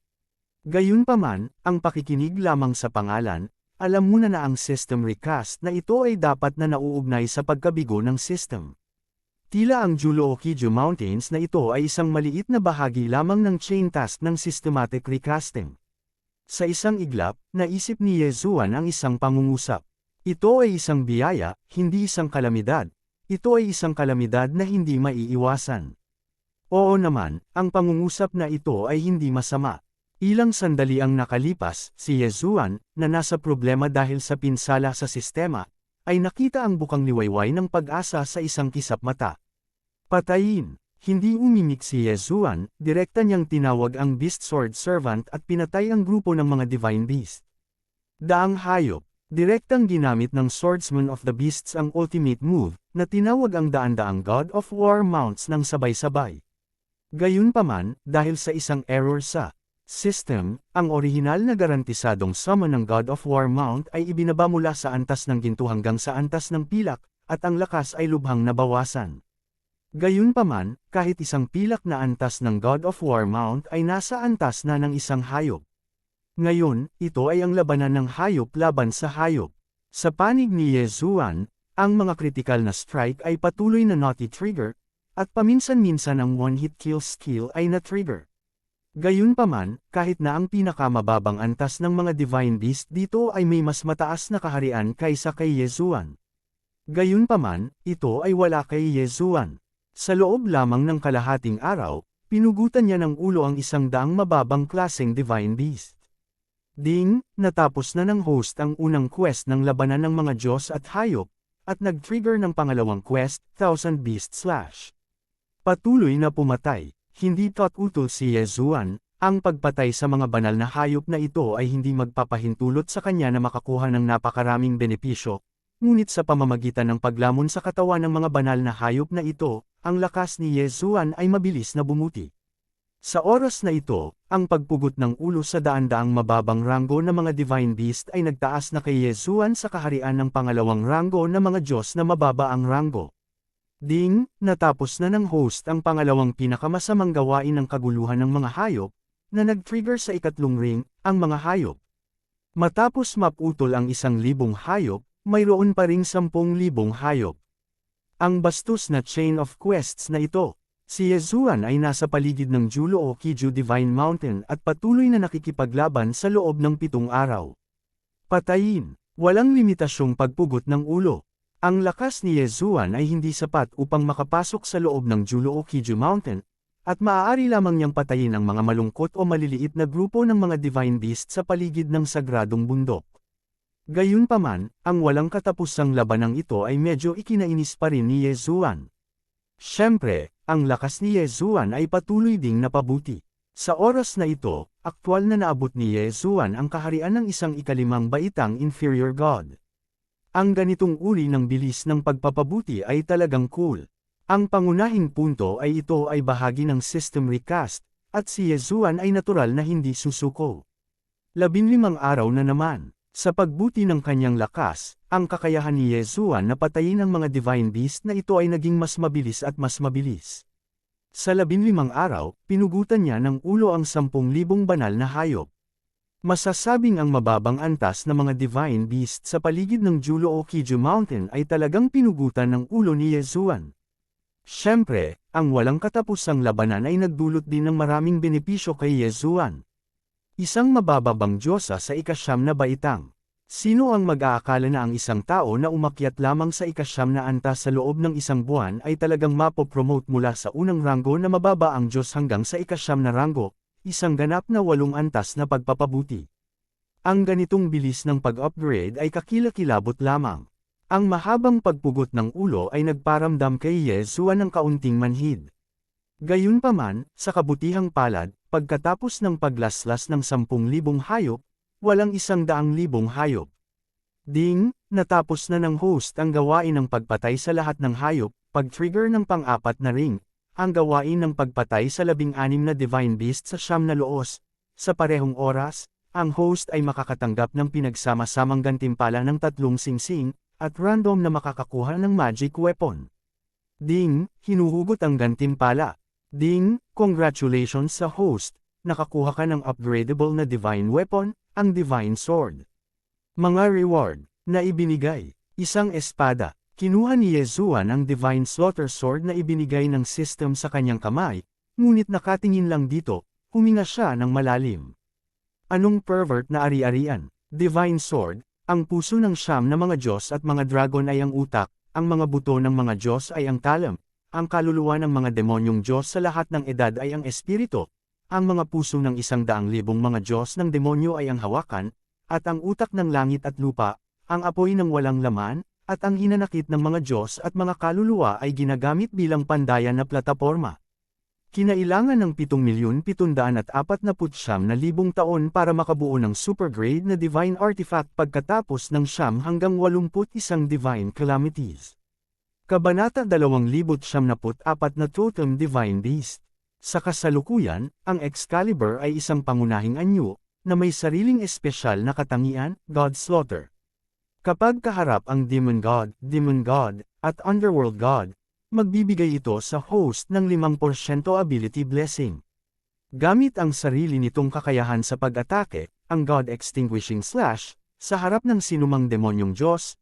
Gayunpaman, ang pakikinig lamang sa pangalan, alam mo na ang system recast na ito ay dapat na nauugnay sa pagkabigo ng system. Tila ang Juluo Kiju Mountains na ito ay isang maliit na bahagi lamang ng chain task ng systematic recasting. Sa isang iglap, naisip ni Yezuan ang isang pangungusap. Ito ay isang biyaya, hindi isang kalamidad. Ito ay isang kalamidad na hindi maiiwasan. Oo naman, ang pangungusap na ito ay hindi masama. Ilang sandali ang nakalipas, si Yezuan, na nasa problema dahil sa pinsala sa sistema, ay nakita ang bukang liwayway ng pag-asa sa isang kisap mata. Patayin! Hindi umimik si Yezuan, direkta niyang tinawag ang Beast Sword Servant at pinatay ang grupo ng mga Divine Beast. Daang hayop, direktang ginamit ng Swordsman of the Beasts ang ultimate move, na tinawag ang daan-daang God of War mounts ng sabay-sabay. Gayunpaman, dahil sa isang error sa system, ang orihinal na garantisadong summon ng God of War mount ay ibinaba mula sa antas ng ginto hanggang sa antas ng pilak, at ang lakas ay lubhang nabawasan. Gayunpaman, kahit isang pilak na antas ng God of War mount ay nasa antas na ng isang hayop. Ngayon, ito ay ang labanan ng hayop laban sa hayop. Sa panig ni Yezuan, ang mga kritikal na strike ay patuloy na naughty trigger, at paminsan-minsan ang one-hit kill skill ay na-trigger. Gayunpaman, kahit na ang pinakamababang antas ng mga Divine Beast dito ay may mas mataas na kaharian kaysa kay Yezuan. Gayunpaman, ito ay wala kay Yezuan. Sa loob lamang ng kalahating araw, pinugutan niya ng ulo ang 100 mababang klaseng Divine Beast. Ding, natapos na ng host ang unang quest ng labanan ng mga Diyos at hayop, at nag-trigger ng pangalawang quest, 1000 Beast Slash. Patuloy na pumatay, hindi utol si Yezuan, ang pagpatay sa mga banal na hayop na ito ay hindi magpapahintulot sa kanya na makakuha ng napakaraming benepisyo, ngunit sa pamamagitan ng paglamon sa katawan ng mga banal na hayop na ito, ang lakas ni Yezuan ay mabilis na bumuti. Sa oras na ito, ang pagpugot ng ulo sa daan-daang mababang ranggo na mga Divine Beast ay nagtaas na kay Yezuan sa kaharian ng pangalawang ranggo na mga Diyos na mababa ang ranggo. Ding, natapos na ng host ang pangalawang pinakamasamang gawain ng kaguluhan ng mga hayop, na nag-trigger sa ikatlong ring, ang mga hayop. Matapos maputol ang 1,000 hayop, mayroon pa ring 10,000 hayop. Ang bastos na chain of quests na ito, si Yezuan ay nasa paligid ng Julo o Kiju Divine Mountain at patuloy na nakikipaglaban sa loob ng 7 araw. Patayin, walang limitasyong pagpugot ng ulo. Ang lakas ni Yezuan ay hindi sapat upang makapasok sa loob ng Julo o Kiju Mountain, at maaari lamang niyang patayin ang mga malungkot o maliliit na grupo ng mga Divine Beast sa paligid ng sagradong bundok. Gayunpaman, ang walang katapusang labanang ito ay medyo ikinainis pa rin ni Yezuan. Siyempre, ang lakas ni Yezuan ay patuloy ding napabuti. Sa oras na ito, aktwal na naabot ni Yezuan ang kaharian ng 1,500 baitang inferior god. Ang ganitong uri ng bilis ng pagpapabuti ay talagang cool. Ang pangunahing punto ay ito ay bahagi ng system recast, at si Yezuan ay natural na hindi susuko. 15 araw na naman. Sa pagbuti ng kanyang lakas, ang kakayahan ni Yezuan na patayin ang mga Divine Beast na ito ay naging mas mabilis at mas mabilis. Sa 15 araw, pinugutan niya ng ulo ang 10,000 banal na hayop. Masasabing ang mababang antas na mga Divine Beast sa paligid ng Julo o Kiju Mountain ay talagang pinugutan ng ulo ni Yezuan. Siyempre, ang walang katapusang labanan ay nagdulot din ng maraming benepisyo kay Yezuan. Isang mabababang Diyosa sa 9 na baitang. Sino ang mag-aakala na ang isang tao na umakyat lamang sa 9 na antas sa loob ng 1 buwan ay talagang mapopromote mula sa unang ranggo na mababa ang Diyos hanggang sa 9 na ranggo, isang ganap na 8 antas na pagpapabuti. Ang ganitong bilis ng pag-upgrade ay kakilakilabot lamang. Ang mahabang pagpugot ng ulo ay nagparamdam kay Yezuan ng kaunting manhid. Gayunpaman, sa kabutihang palad, pagkatapos ng paglaslas ng 10,000 hayop, walang 100,000 hayop. Ding, natapos na ng host ang gawain ng pagpatay sa lahat ng hayop, pag-trigger ng pang-4 na ring, ang gawain ng pagpatay sa 16 na Divine Beast sa 9 na loos. Sa parehong oras, ang host ay makakatanggap ng pinagsama-samang gantimpala ng 3 singsing, at random na makakakuha ng magic weapon. Ding, hinuhugot ang gantimpala. Ding, congratulations sa host, nakakuha ka ng upgradable na divine weapon, ang Divine Sword. Mga reward, na ibinigay, isang espada. Kinuha ni Yezuan ang Divine Slaughter Sword na ibinigay ng system sa kanyang kamay, ngunit nakatingin lang dito, huminga siya ng malalim. Anong pervert na ari-arian? Divine Sword, ang puso ng 9 na mga Diyos at mga dragon ay ang utak, ang mga buto ng mga Diyos ay ang talem, ang kaluluwa ng mga demonyong Diyos sa lahat ng edad ay ang espiritu, ang mga puso ng 100,000 mga Diyos ng demonyo ay ang hawakan, at ang utak ng langit at lupa, ang apoy ng walang laman, at ang hinanakit ng mga Diyos at mga kaluluwa ay ginagamit bilang pandayan na plataporma. Kinailangan ng 7,749,000 taon para makabuo ng supergrade na divine artifact pagkatapos ng 9 hanggang 81 divine calamities. Kabanata 2,074 na Totem Divine Beast. Sa kasalukuyan, ang Excalibur ay isang pangunahing anyo, na may sariling espesyal na katangian, God Slaughter. Kapag kaharap ang Demon God, at Underworld God, magbibigay ito sa host ng 5% ability blessing. Gamit ang sarili nitong kakayahan sa pag-atake, ang God Extinguishing Slash, sa harap ng sinumang demonyong Diyos,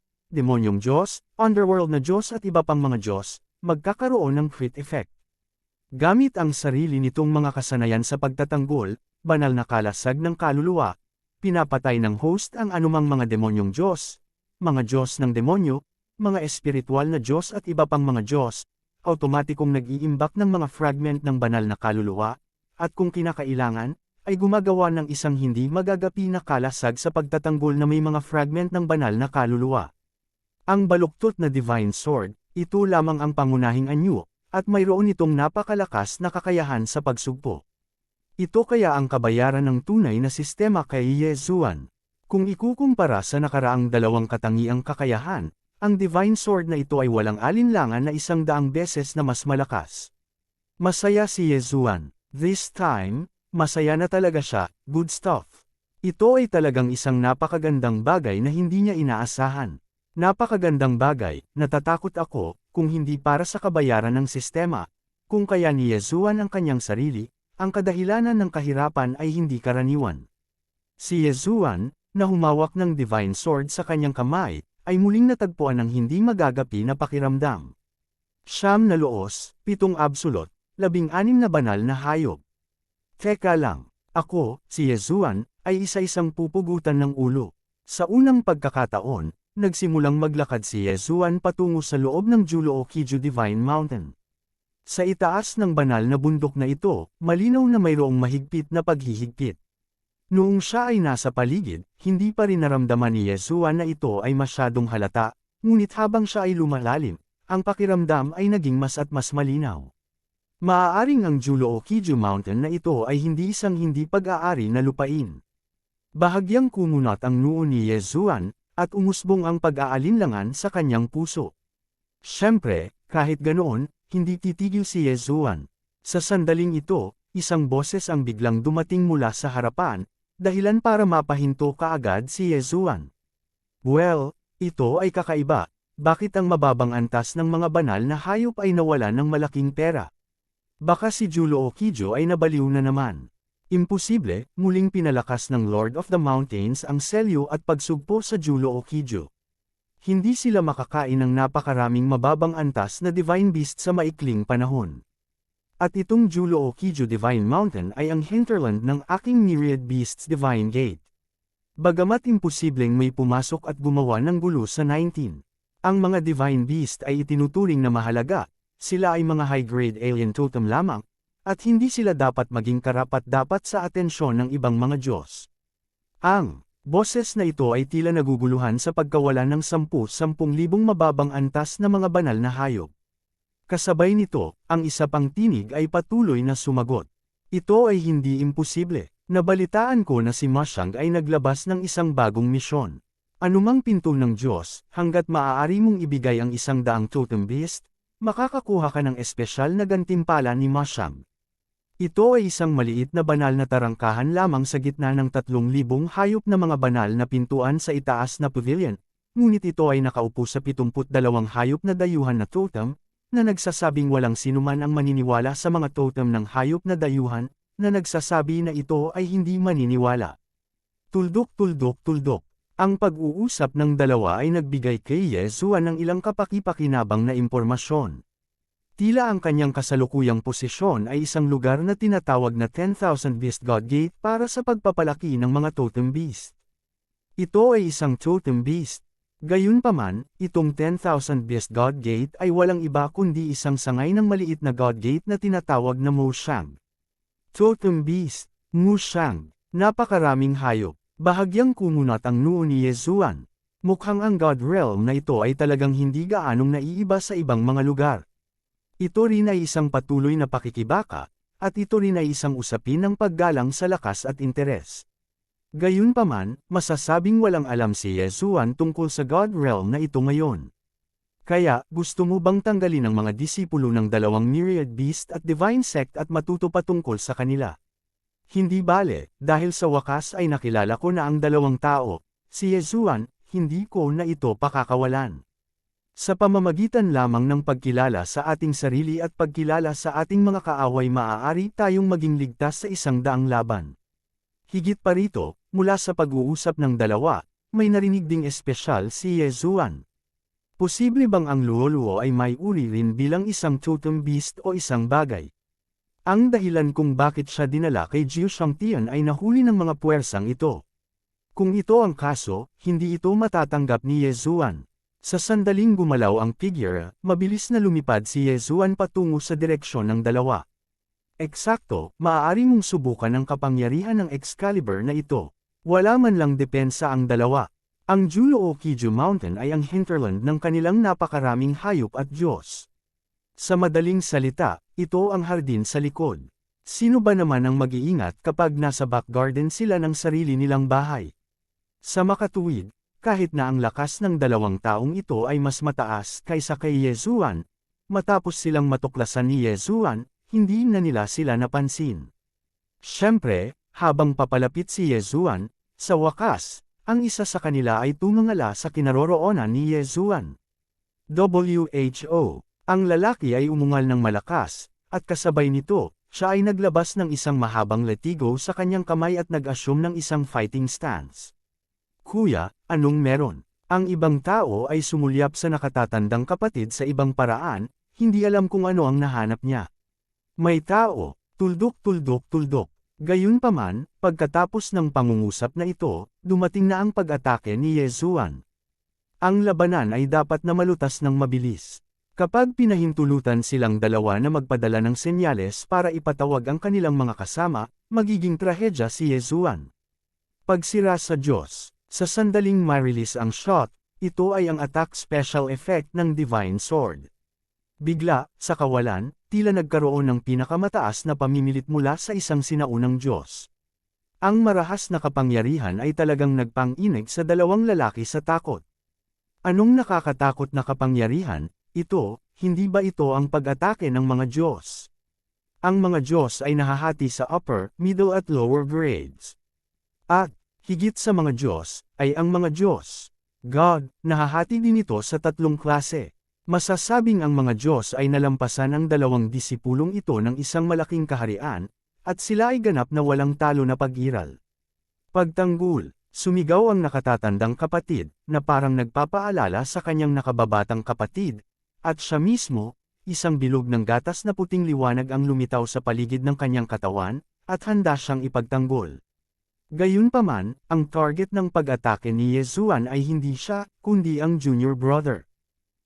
Underworld na Diyos at iba pang mga Diyos, magkakaroon ng crit effect. Gamit ang sarili nitong mga kasanayan sa pagtatanggol, banal na kalasag ng kaluluwa, pinapatay ng host ang anumang mga demonyong Diyos, mga Diyos ng demonyo, mga espiritual na Diyos at iba pang mga Diyos, automatikong nag-iimbak ng mga fragment ng banal na kaluluwa, at kung kinakailangan, ay gumagawa ng isang hindi magagapi na kalasag sa pagtatanggol na may mga fragment ng banal na kaluluwa. Ang baluktot na Divine Sword, ito lamang ang pangunahing anyo, at mayroon itong napakalakas na kakayahan sa pagsugpo. Ito kaya ang kabayaran ng tunay na sistema kay Yezuan. Kung ikukumpara sa nakaraang dalawang katangiang kakayahan, ang Divine Sword na ito ay walang alinlangan na 100 beses na mas malakas. Masaya si Yezuan. This time, masaya na talaga siya, good stuff. Ito ay talagang isang napakagandang bagay na hindi niya inaasahan. Napakagandang bagay, natatakot ako, kung hindi para sa kabayaran ng sistema. Kung kaya ni Yezuan ang kanyang sarili, ang kadahilanan ng kahirapan ay hindi karaniwan. Si Yezuan, na humawak ng Divine Sword sa kanyang kamay, ay muling natagpuan ng hindi magagapi na pakiramdam. 9 na loos, 7 absolute, 16 na banal na hayop. Teka lang, ako, si Yezuan, ay isa-isang pupugutan ng ulo. Sa unang pagkakataon, nagsimulang maglakad si Yezuan patungo sa loob ng Julo-Okiju Divine Mountain. Sa itaas ng banal na bundok na ito, malinaw na mayroong mahigpit na paghihigpit. Noong siya ay nasa paligid, hindi pa rin naramdaman ni Yezuan na ito ay masyadong halata, ngunit habang siya ay lumalalim, ang pakiramdam ay naging mas at mas malinaw. Maaaring ang Julo-Okiju Mountain na ito ay hindi isang hindi pag-aari na lupain. Bahagyang kumunat ang noo ni Yezuan, at umusbong ang pag-aalinlangan sa kanyang puso. Siyempre, kahit ganoon, hindi titigil si Yezuan. Sa sandaling ito, isang boses ang biglang dumating mula sa harapan, dahilan para mapahinto kaagad si Yezuan. Well, ito ay kakaiba. Bakit ang mababang antas ng mga banal na hayop ay nawalan ng malaking pera? Baka si Julo-Okiju ay nabaliw na naman. Imposible, muling pinalakas ng Lord of the Mountains ang selyo at pagsugpo sa Julo-Okiju. Hindi sila makakain ng napakaraming mababang antas na Divine Beast sa maikling panahon. At itong Julo-Okiju Divine Mountain ay ang hinterland ng aking Myriad Beasts Divine Gate. Bagamat imposibleng may pumasok at gumawa ng gulo sa 19. Ang mga Divine Beast ay itinuturing na mahalaga, sila ay mga high-grade alien totem lamang, at hindi sila dapat maging karapat-dapat sa atensyon ng ibang mga Diyos. Ang boses na ito ay tila naguguluhan sa pagkawala ng 10,000 mababang antas na mga banal na hayop. Kasabay nito, ang isa pang tinig ay patuloy na sumagot. Ito ay hindi imposible. Nabalitaan ko na si Mashang ay naglabas ng isang bagong misyon. Anumang pinto ng Diyos, hanggat maaari mong ibigay ang 100 totem beast, makakakuha ka ng espesyal na gantimpala ni Mashang. Ito ay isang maliit na banal na tarangkahan lamang sa gitna ng 3,000 hayop na mga banal na pintuan sa itaas na pavilion, ngunit ito ay nakaupo sa 72 hayop na dayuhan na totem, na nagsasabing walang sinuman ang maniniwala sa mga totem ng hayop na dayuhan, na nagsasabi na ito ay hindi maniniwala. Tuldok. Ang pag-uusap ng dalawa ay nagbigay kay Yezuan ng ilang kapaki-pakinabang na impormasyon. Tila ang kanyang kasalukuyang posisyon ay isang lugar na tinatawag na 10,000 Beast God Gate para sa pagpapalaki ng mga totem beast. Ito ay isang totem beast. Gayunpaman, itong 10,000 Beast God Gate ay walang iba kundi isang sangay ng maliit na God Gate na tinatawag na Mushang. Totem Beast, Mushang, napakaraming hayop. Bahagyang kumunat ang noo ni Yezuan. Mukhang ang God Realm na ito ay talagang hindi gaanong naiiba sa ibang mga lugar. Ito rin ay isang patuloy na pakikibaka, at ito rin ay isang usapin ng paggalang sa lakas at interes. Gayunpaman, masasabing walang alam si Yezuan tungkol sa God Realm na ito ngayon. Kaya, gusto mo bang tanggalin ang mga disipulo ng dalawang Myriad Beast at Divine Sect at matuto patungkol sa kanila? Hindi bale, dahil sa wakas ay nakilala ko na ang dalawang tao, si Yezuan, hindi ko na ito pakakawalan. Sa pamamagitan lamang ng pagkilala sa ating sarili at pagkilala sa ating mga kaaway maaari tayong maging ligtas sa 100 laban. Higit pa rito, mula sa pag-uusap ng dalawa, may narinig ding espesyal si Yezuan. Posible bang ang luo-luo ay may uri rin bilang isang totem beast o isang bagay? Ang dahilan kung bakit siya dinala kay Jiu Shangtian ay nahuli ng mga puwersang ito. Kung ito ang kaso, hindi ito matatanggap ni Ye Zuan. Sa sandaling gumalaw ang figure, mabilis na lumipad si Ye Zuan patungo sa direksyon ng dalawa. Eksakto, maaari mong subukan ang kapangyarihan ng Excalibur na ito. Wala man lang depensa ang dalawa. Ang Jiu-Luo-Qiju Mountain ay ang hinterland ng kanilang napakaraming hayop at Diyos. Sa madaling salita, ito ang hardin sa likod. Sino ba naman ang mag-iingat kapag nasa back garden sila ng sarili nilang bahay? Sa makatuwid, kahit na ang lakas ng dalawang taong ito ay mas mataas kaysa kay Ye Zuan, matapos silang matuklasan ni Ye Zuan, hindi na nila sila napansin. Siyempre, habang papalapit si Ye Zuan, sa wakas, ang isa sa kanila ay tumangala sa kinaroroonan ni Ye Zuan. WHO. Ang lalaki ay umungal ng malakas, at kasabay nito, siya ay naglabas ng isang mahabang latigo sa kanyang kamay at nag-assume ng isang fighting stance. Kuya, anong meron? Ang ibang tao ay sumulyap sa nakatatandang kapatid sa ibang paraan, hindi alam kung ano ang nahanap niya. May tao, tuldok. Gayunpaman, pagkatapos ng pangungusap na ito, dumating na ang pag-atake ni Ye Zuan. Ang labanan ay dapat na malutas ng mabilis. Kapag pinahintulutan silang dalawa na magpadala ng senyales para ipatawag ang kanilang mga kasama, magiging trahedya si Ye Zuan. Pagsira sa Diyos. Sa sandaling ma-release ang shot, ito ay ang attack special effect ng Divine Sword. Bigla, sa kawalan, tila nagkaroon ng pinakamataas na pamimilit mula sa isang sinaunang Diyos. Ang marahas na kapangyarihan ay talagang nagpang-inig sa dalawang lalaki sa takot. Anong nakakatakot na kapangyarihan? Ito, hindi ba ito ang pag-atake ng mga Diyos? Ang mga Diyos ay nahahati sa upper, middle at lower grades. At, higit sa mga Diyos, ay ang mga Diyos. God, nahahati din ito sa tatlong klase. Masasabing ang mga Diyos ay nalampasan ang dalawang disipulong ito ng isang malaking kaharian, at sila ay ganap na walang talo na pag-iral. Pagtanggol, sumigaw ang nakatatandang kapatid, na parang nagpapaalala sa kanyang nakababatang kapatid, at siya mismo, isang bilog ng gatas na puting liwanag ang lumitaw sa paligid ng kanyang katawan, at handa siyang ipagtanggol. Gayunpaman, ang target ng pag-atake ni Ye Zuan ay hindi siya, kundi ang junior brother.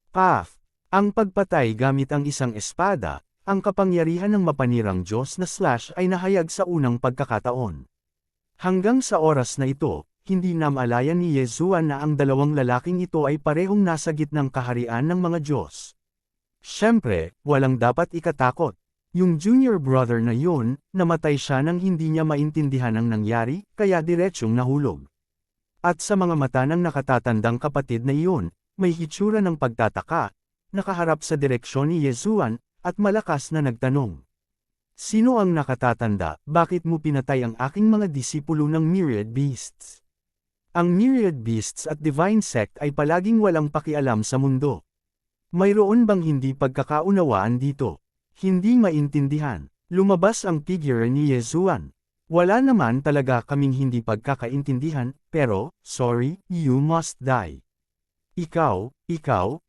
Path. Ang pagpatay gamit ang isang espada, ang kapangyarihan ng mapanirang Diyos na slash ay nahayag sa unang pagkakataon. Hanggang sa oras na ito, hindi namalayan ni Ye Zuan na ang dalawang lalaking ito ay parehong nasa gitnang kaharian ng mga Diyos. Siyempre, walang dapat ikatakot. Yung junior brother na yun, namatay siya nang hindi niya maintindihan ang nangyari, kaya diretsyong nahulog. At sa mga mata ng nakatatandang kapatid na iyon, may hitsura ng pagtataka, nakaharap sa direksyon ni Ye Zuan, at malakas na nagtanong. Sino ang nakatatanda, bakit mo pinatay ang aking mga disipulo ng Myriad Beasts? Ang Myriad Beasts at Divine Sect ay palaging walang pakialam sa mundo. Mayroon bang hindi pagkakaunawaan dito? Hindi maintindihan. Lumabas ang figure ni Ye Zuan. Wala naman talaga kaming hindi pagkakaintindihan, pero, sorry, you must die. Ikaw,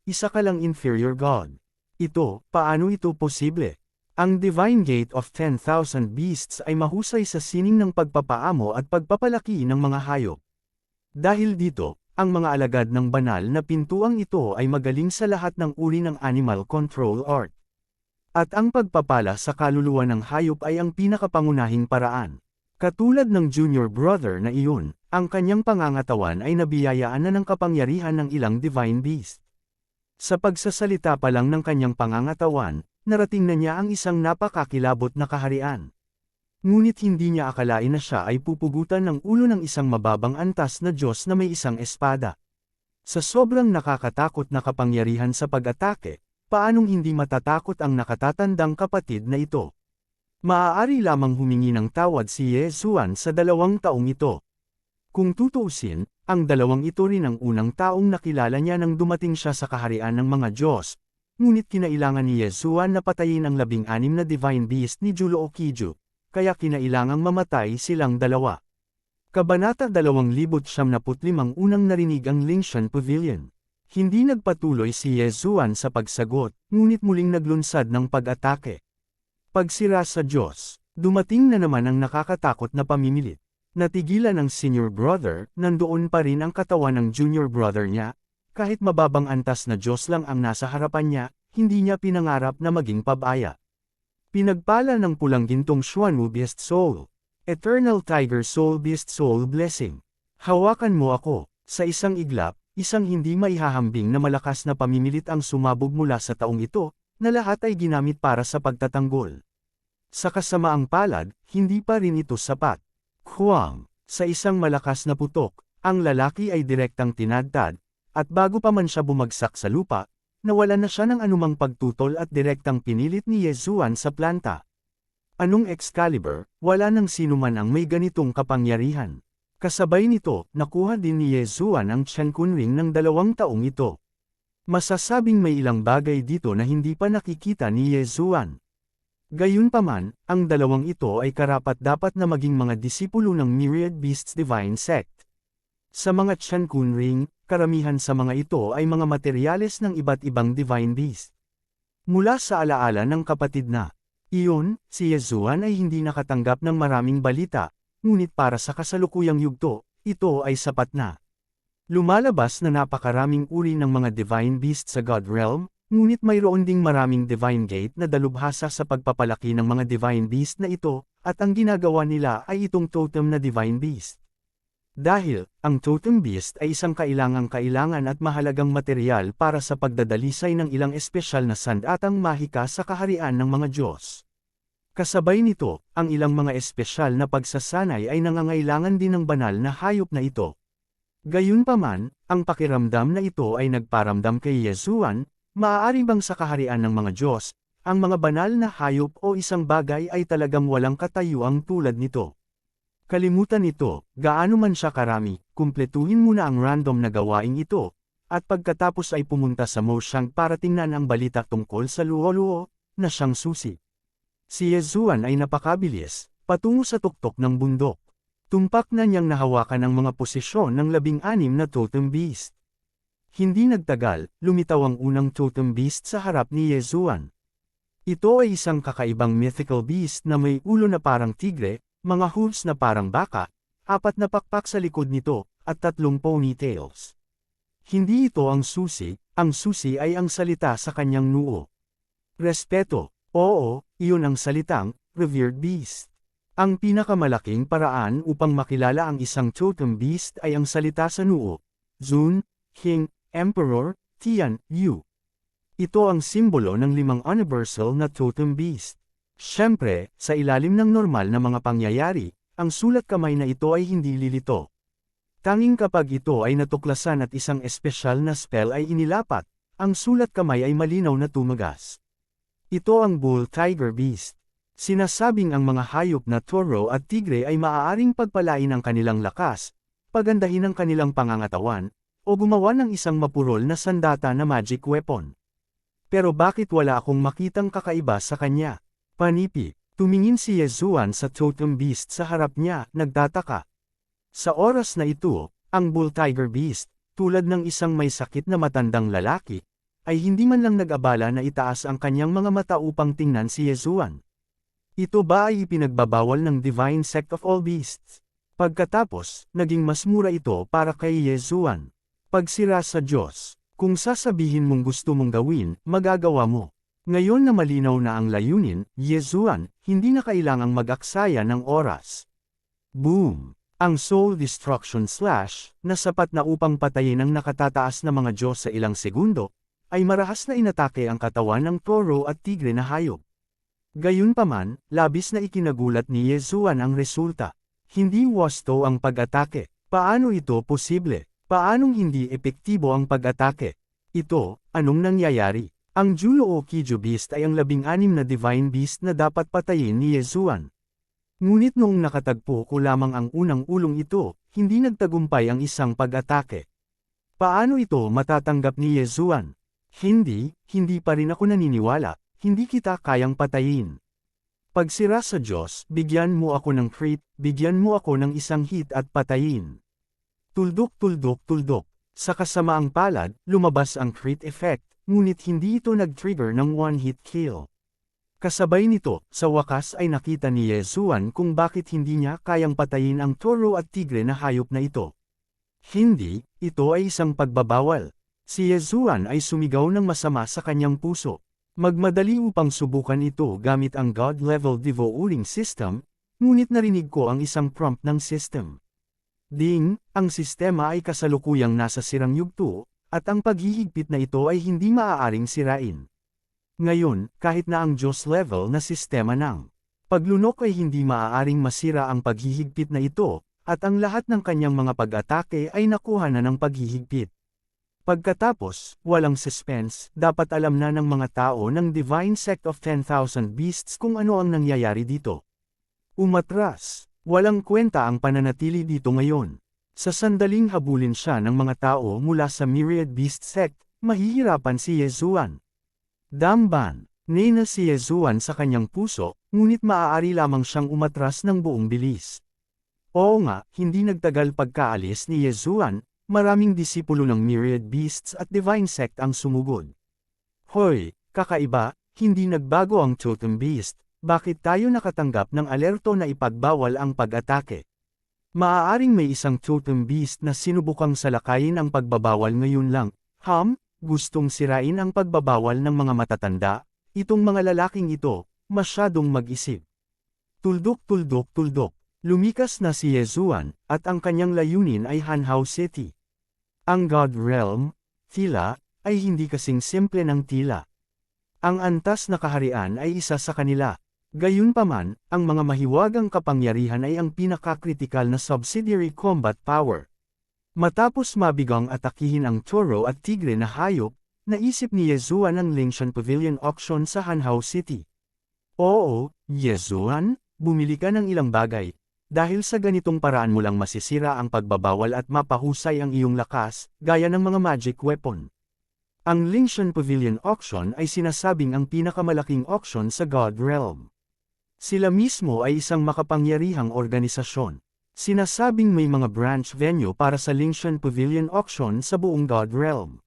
isa ka lang inferior god. Ito, paano ito posible? Ang Divine Gate of 10,000 Beasts ay mahusay sa sining ng pagpapaamo at pagpapalaki ng mga hayop. Dahil dito, ang mga alagad ng banal na pintuang ito ay magaling sa lahat ng uri ng animal control art. At ang pagpapala sa kaluluwa ng hayop ay ang pinakapangunahing paraan. Katulad ng junior brother na iyon, ang kanyang pangangatawan ay nabiyayaan na ng kapangyarihan ng ilang divine beast. Sa pagsasalita pa lang ng kanyang pangangatawan, narating na niya ang isang napakakilabot na kaharian. Ngunit hindi niya akalain na siya ay pupugutan ng ulo ng isang mababang antas na Diyos na may isang espada. Sa sobrang nakakatakot na kapangyarihan sa pag-atake, paanong hindi matatakot ang nakatatandang kapatid na ito? Maaari lamang humingi ng tawad si Ye Zuan sa 2 taong ito. Kung tutuusin, ang dalawang ito rin ang unang taong nakilala niya nang dumating siya sa kaharian ng mga Diyos, ngunit kinailangan ni Ye Zuan na patayin ang 16 na divine beast ni Jiu-Luo-Qiju, kaya kinailangang mamatay silang dalawa. Kabanata 2075 unang narinig ang Lingshan Pavilion. Hindi nagpatuloy si Yezuan sa pagsagot, ngunit muling naglunsad ng pag-atake. Pagsira sa Diyos, dumating na naman ang nakakatakot na pamimilit. Natigilan ng senior brother, nandoon pa rin ang katawan ng junior brother niya, kahit mababang antas na Diyos lang ang nasa harapan niya, hindi niya pinangarap na maging pabaya. Pinagpala ng pulang gintong Xuanwu Beast Soul. Eternal Tiger Soul Beast Soul Blessing. Hawakan mo ako. Sa isang iglap, isang hindi maihahambing na malakas na pamimilit ang sumabog mula sa taong ito, na lahat ay ginamit para sa pagtatanggol. Sa kasamaang palad, hindi pa rin ito sapat. Huang, sa isang malakas na putok, ang lalaki ay direktang tinadtad, at bago pa man siya bumagsak sa lupa, nawalan na siya ng anumang pagtutol at direktang pinilit ni Yezuan sa planta. Anong Excalibur, wala nang sinuman ang may ganitong kapangyarihan. Kasabay nito, nakuha din ni Yezuan ang Chen Kunring ng 2 taong ito. Masasabing may ilang bagay dito na hindi pa nakikita ni Yezuan. Gayunpaman, ang 2 ito ay karapat-dapat na maging mga disipulo ng Myriad Beasts Divine Sect. Sa mga Chen Kunring, karamihan sa mga ito ay mga materyales ng iba't ibang Divine Beast. Mula sa alaala ng kapatid na iyon, si Yezuan ay hindi nakatanggap ng maraming balita, ngunit para sa kasalukuyang yugto, ito ay sapat na. Lumalabas na napakaraming uri ng mga Divine Beast sa God Realm, ngunit mayroon ding maraming Divine Gate na dalubhasa sa pagpapalaki ng mga Divine Beast na ito, at ang ginagawa nila ay itong totem na Divine Beast. Dahil, ang Totem Beast ay isang kailangang-kailangan at mahalagang materyal para sa pagdadalisay ng ilang espesyal na sandatang mahika sa kaharian ng mga Diyos. Kasabay nito, ang ilang mga espesyal na pagsasanay ay nangangailangan din ng banal na hayop na ito. Gayunpaman, ang pakiramdam na ito ay nagparamdam kay Yezuan, maaari bang sa kaharian ng mga Diyos, ang mga banal na hayop o isang bagay ay talagang walang katayuang tulad nito. Kalimutan ito, gaano man siya karami, kumpletuhin muna ang random na gawaing ito, at pagkatapos ay pumunta sa Moshang para tingnan ang balita tungkol sa luho-luho, na siyang susi. Si Yezuan ay napakabilis, patungo sa tuktok ng bundok. Tumpak na niyang nahawakan ang mga posisyon ng 16 na Totem Beast. Hindi nagtagal, lumitaw ang unang Totem Beast sa harap ni Yezuan. Ito ay isang kakaibang mythical beast na may ulo na parang tigre, mga hooves na parang baka, 4 na pakpak sa likod nito, at 3 ponytails. Hindi ito ang susi ay ang salita sa kanyang noo. Respeto, oo, iyon ang salitang, revered beast. Ang pinakamalaking paraan upang makilala ang isang totem beast ay ang salita sa noo. Zun, King, Emperor, Tian, Yu. Ito ang simbolo ng 5 universal na totem beast. Siyempre, sa ilalim ng normal na mga pangyayari, ang sulat kamay na ito ay hindi lilito. Tanging kapag ito ay natuklasan at isang espesyal na spell ay inilapat, ang sulat kamay ay malinaw na tumagas. Ito ang Bull Tiger Beast. Sinasabing ang mga hayop na toro at tigre ay maaaring pagpalain ang kanilang lakas, pagandahin ang kanilang pangangatawan, o gumawa ng isang mapurol na sandata na magic weapon. Pero bakit wala akong makitang kakaiba sa kanya? Panipi, tumingin si Yezuan sa Totem Beast sa harap niya, nagtataka. Sa oras na ito, ang Bull Tiger Beast, tulad ng isang may sakit na matandang lalaki, ay hindi man lang nag-abala na itaas ang kanyang mga mata upang tingnan si Yezuan. Ito ba ay ipinagbabawal ng Divine Sect of All Beasts? Pagkatapos, naging mas mura ito para kay Yezuan. Pagsira sa Diyos, kung sasabihin mong gusto mong gawin, magagawa mo. Ngayon na malinaw na ang layunin, Yezuan, hindi na kailangang mag-aksaya ng oras. Boom! Ang Soul Destruction Slash, na sapat na upang patayin ang nakatataas na mga Diyos sa ilang segundo, ay marahas na inatake ang katawan ng toro at tigre na hayop. Gayunpaman, labis na ikinagulat ni Yezuan ang resulta. Hindi wasto ang pag-atake. Paano ito posible? Paanong hindi epektibo ang pag-atake? Ito, anong nangyayari? Ang Julo o Kijo Beast ay ang 16 na Divine Beast na dapat patayin ni Yezuan. Ngunit noong nakatagpo ko lamang ang unang ulong ito, hindi nagtagumpay ang isang pag-atake. Paano ito matatanggap ni Yezuan? Hindi pa rin ako naniniwala, hindi kita kayang patayin. Pagsira sa Diyos, bigyan mo ako ng crit, bigyan mo ako ng isang hit at patayin. Tuldok, tuldok, tuldok. Sa kasamaang palad, lumabas ang crit effect, ngunit hindi ito nag-trigger ng one-hit kill. Kasabay nito, sa wakas ay nakita ni Yezuan kung bakit hindi niya kayang patayin ang toro at tigre na hayop na ito. Hindi, ito ay isang pagbabawal. Si Yezuan ay sumigaw ng masama sa kanyang puso. Magmadali upang subukan ito gamit ang God-level devouring system, ngunit narinig ko ang isang prompt ng system. Ding, ang sistema ay kasalukuyang nasa sirang yugto, at ang paghihigpit na ito ay hindi maaaring sirain. Ngayon, kahit na ang Diyos level na sistema ng paglunok ay hindi maaaring masira ang paghihigpit na ito, at ang lahat ng kanyang mga pag-atake ay nakuha na ng paghihigpit. Pagkatapos, walang suspense, dapat alam na ng mga tao ng Divine Sect of 10,000 Beasts kung ano ang nangyayari dito. Umatras. Walang kwenta ang pananatili dito ngayon. Sa sandaling habulin siya ng mga tao mula sa Myriad Beast Sect, mahihirapan si Yezuan. Damban, nena si Yezuan sa kanyang puso, ngunit maaari lamang siyang umatras ng buong bilis. Oo nga, hindi nagtagal pagkaalis ni Yezuan, maraming disipulo ng Myriad Beasts at Divine Sect ang sumugod. Hoy, kakaiba, hindi nagbago ang Totem Beast. Bakit tayo nakatanggap ng alerto na ipagbawal ang pag-atake? Maaaring may isang totem beast na sinubukang salakayin ang pagbabawal ngayon lang. Gustong sirain ang pagbabawal ng mga matatanda? Itong mga lalaking ito, masyadong mag-isip. Tuldok. Lumikas na si Yezuan, at ang kanyang layunin ay Hanhao City. Ang God Realm, tila, ay hindi kasing simple ng tila. Ang antas na kaharian ay isa sa kanila. Gayunpaman, ang mga mahiwagang kapangyarihan ay ang pinakakritikal na subsidiary combat power. Matapos mabigang atakihin ang toro at tigre na hayop, naisip ni Yezuan ang Lingshan Pavilion auction sa Hanhao City. Oo, Yezuan, bumili ka ng ilang bagay. Dahil sa ganitong paraan mo lang masisira ang pagbabawal at mapahusay ang iyong lakas, gaya ng mga magic weapon. Ang Lingshan Pavilion auction ay sinasabing ang pinakamalaking auction sa God Realm. Sila mismo ay isang makapangyarihang organisasyon. Sinasabing may mga branch venue para sa Lingshan Pavilion auction sa buong God Realm.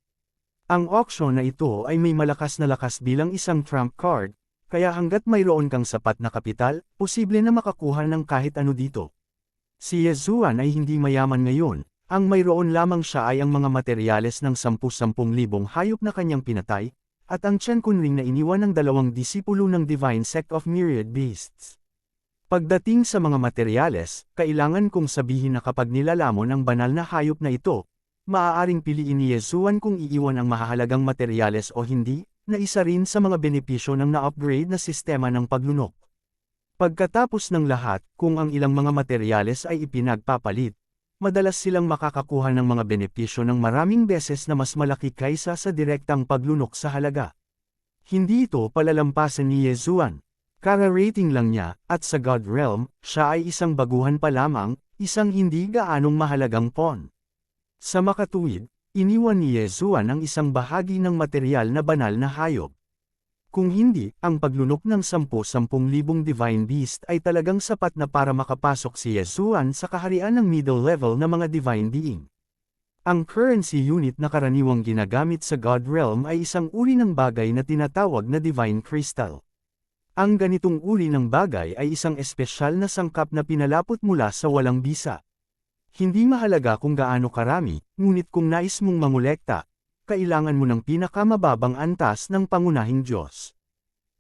Ang auction na ito ay may malakas na lakas bilang isang trump card, kaya hanggat mayroon kang sapat na kapital, posible na makakuha ng kahit ano dito. Si Yezuan ay hindi mayaman ngayon, ang mayroon lamang siya ay ang mga materyales ng 10,000 hayop na kanyang pinatay, at ang Chen Kunring na iniwan ng 2 disipulo ng Divine Sect of Myriad Beasts. Pagdating sa mga materyales, kailangan kong sabihin na kapag nilalamon ang banal na hayop na ito, maaaring piliin ni Yezuan kung iiwan ang mahahalagang materyales o hindi, na isa rin sa mga benepisyo ng na-upgrade na sistema ng paglunok. Pagkatapos ng lahat, kung ang ilang mga materyales ay ipinagpapalit, madalas silang makakakuha ng mga benepisyo ng maraming beses na mas malaki kaysa sa direktang paglunok sa halaga. Hindi ito palalampasan ni Yezuan. Kara-rating lang niya, at sa God Realm, siya ay isang baguhan pa lamang, isang hindi gaanong mahalagang pawn. Sa makatuwid, iniwan ni Yezuan ang isang bahagi ng materyal na banal na hayop. Kung hindi, ang paglunok ng 10,000 Divine Beast ay talagang sapat na para makapasok si Yezuan sa kaharian ng middle level na mga Divine Being. Ang currency unit na karaniwang ginagamit sa God Realm ay isang uri ng bagay na tinatawag na Divine Crystal. Ang ganitong uri ng bagay ay isang espesyal na sangkap na pinalapot mula sa walang bisa. Hindi mahalaga kung gaano karami, ngunit kung nais mong mangolekta, kailangan mo ng pinakamababang antas ng pangunahing Diyos.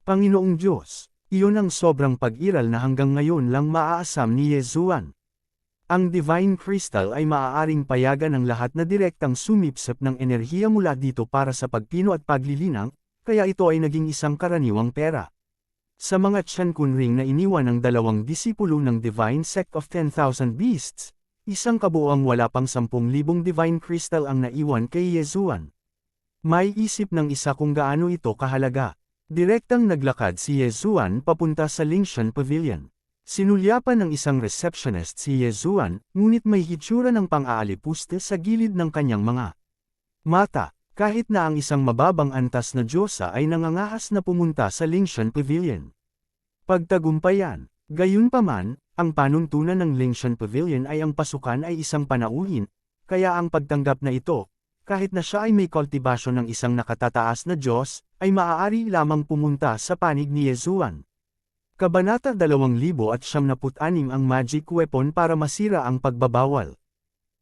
Panginoong Diyos, iyon ang sobrang pag-iral na hanggang ngayon lang maaasam ni Yezuan. Ang Divine Crystal ay maaaring payagan ng lahat na direktang sumipsip ng enerhiya mula dito para sa pagpino at paglilinang, kaya ito ay naging isang karaniwang pera. Sa mga Chen Kunring na iniwan ng 2 disipulo ng Divine Sect of 10,000 Beasts, isang kabuoang wala pang 10,000 Divine Crystal ang naiwan kay Yezuan. May isip ng isa kung gaano ito kahalaga. Direktang naglakad si Yezuan papunta sa Lingshan Pavilion. Sinulyapan ng isang receptionist si Yezuan, ngunit may hitsura ng pang-aalipuste sa gilid ng kanyang mga mata, kahit na ang isang mababang antas na Diyosa ay nangangahas na pumunta sa Lingshan Pavilion. Pagtagumpayan, gayunpaman, ang panuntunan ng Lingshan Pavilion ay ang pasukan ay isang panauhin, kaya ang pagtanggap na ito, kahit na siya ay may kultibasyon ng isang nakatataas na Diyos, ay maaari lamang pumunta sa panig ni Yesuan. Kabanata 2076 ang magic weapon para masira ang pagbabawal.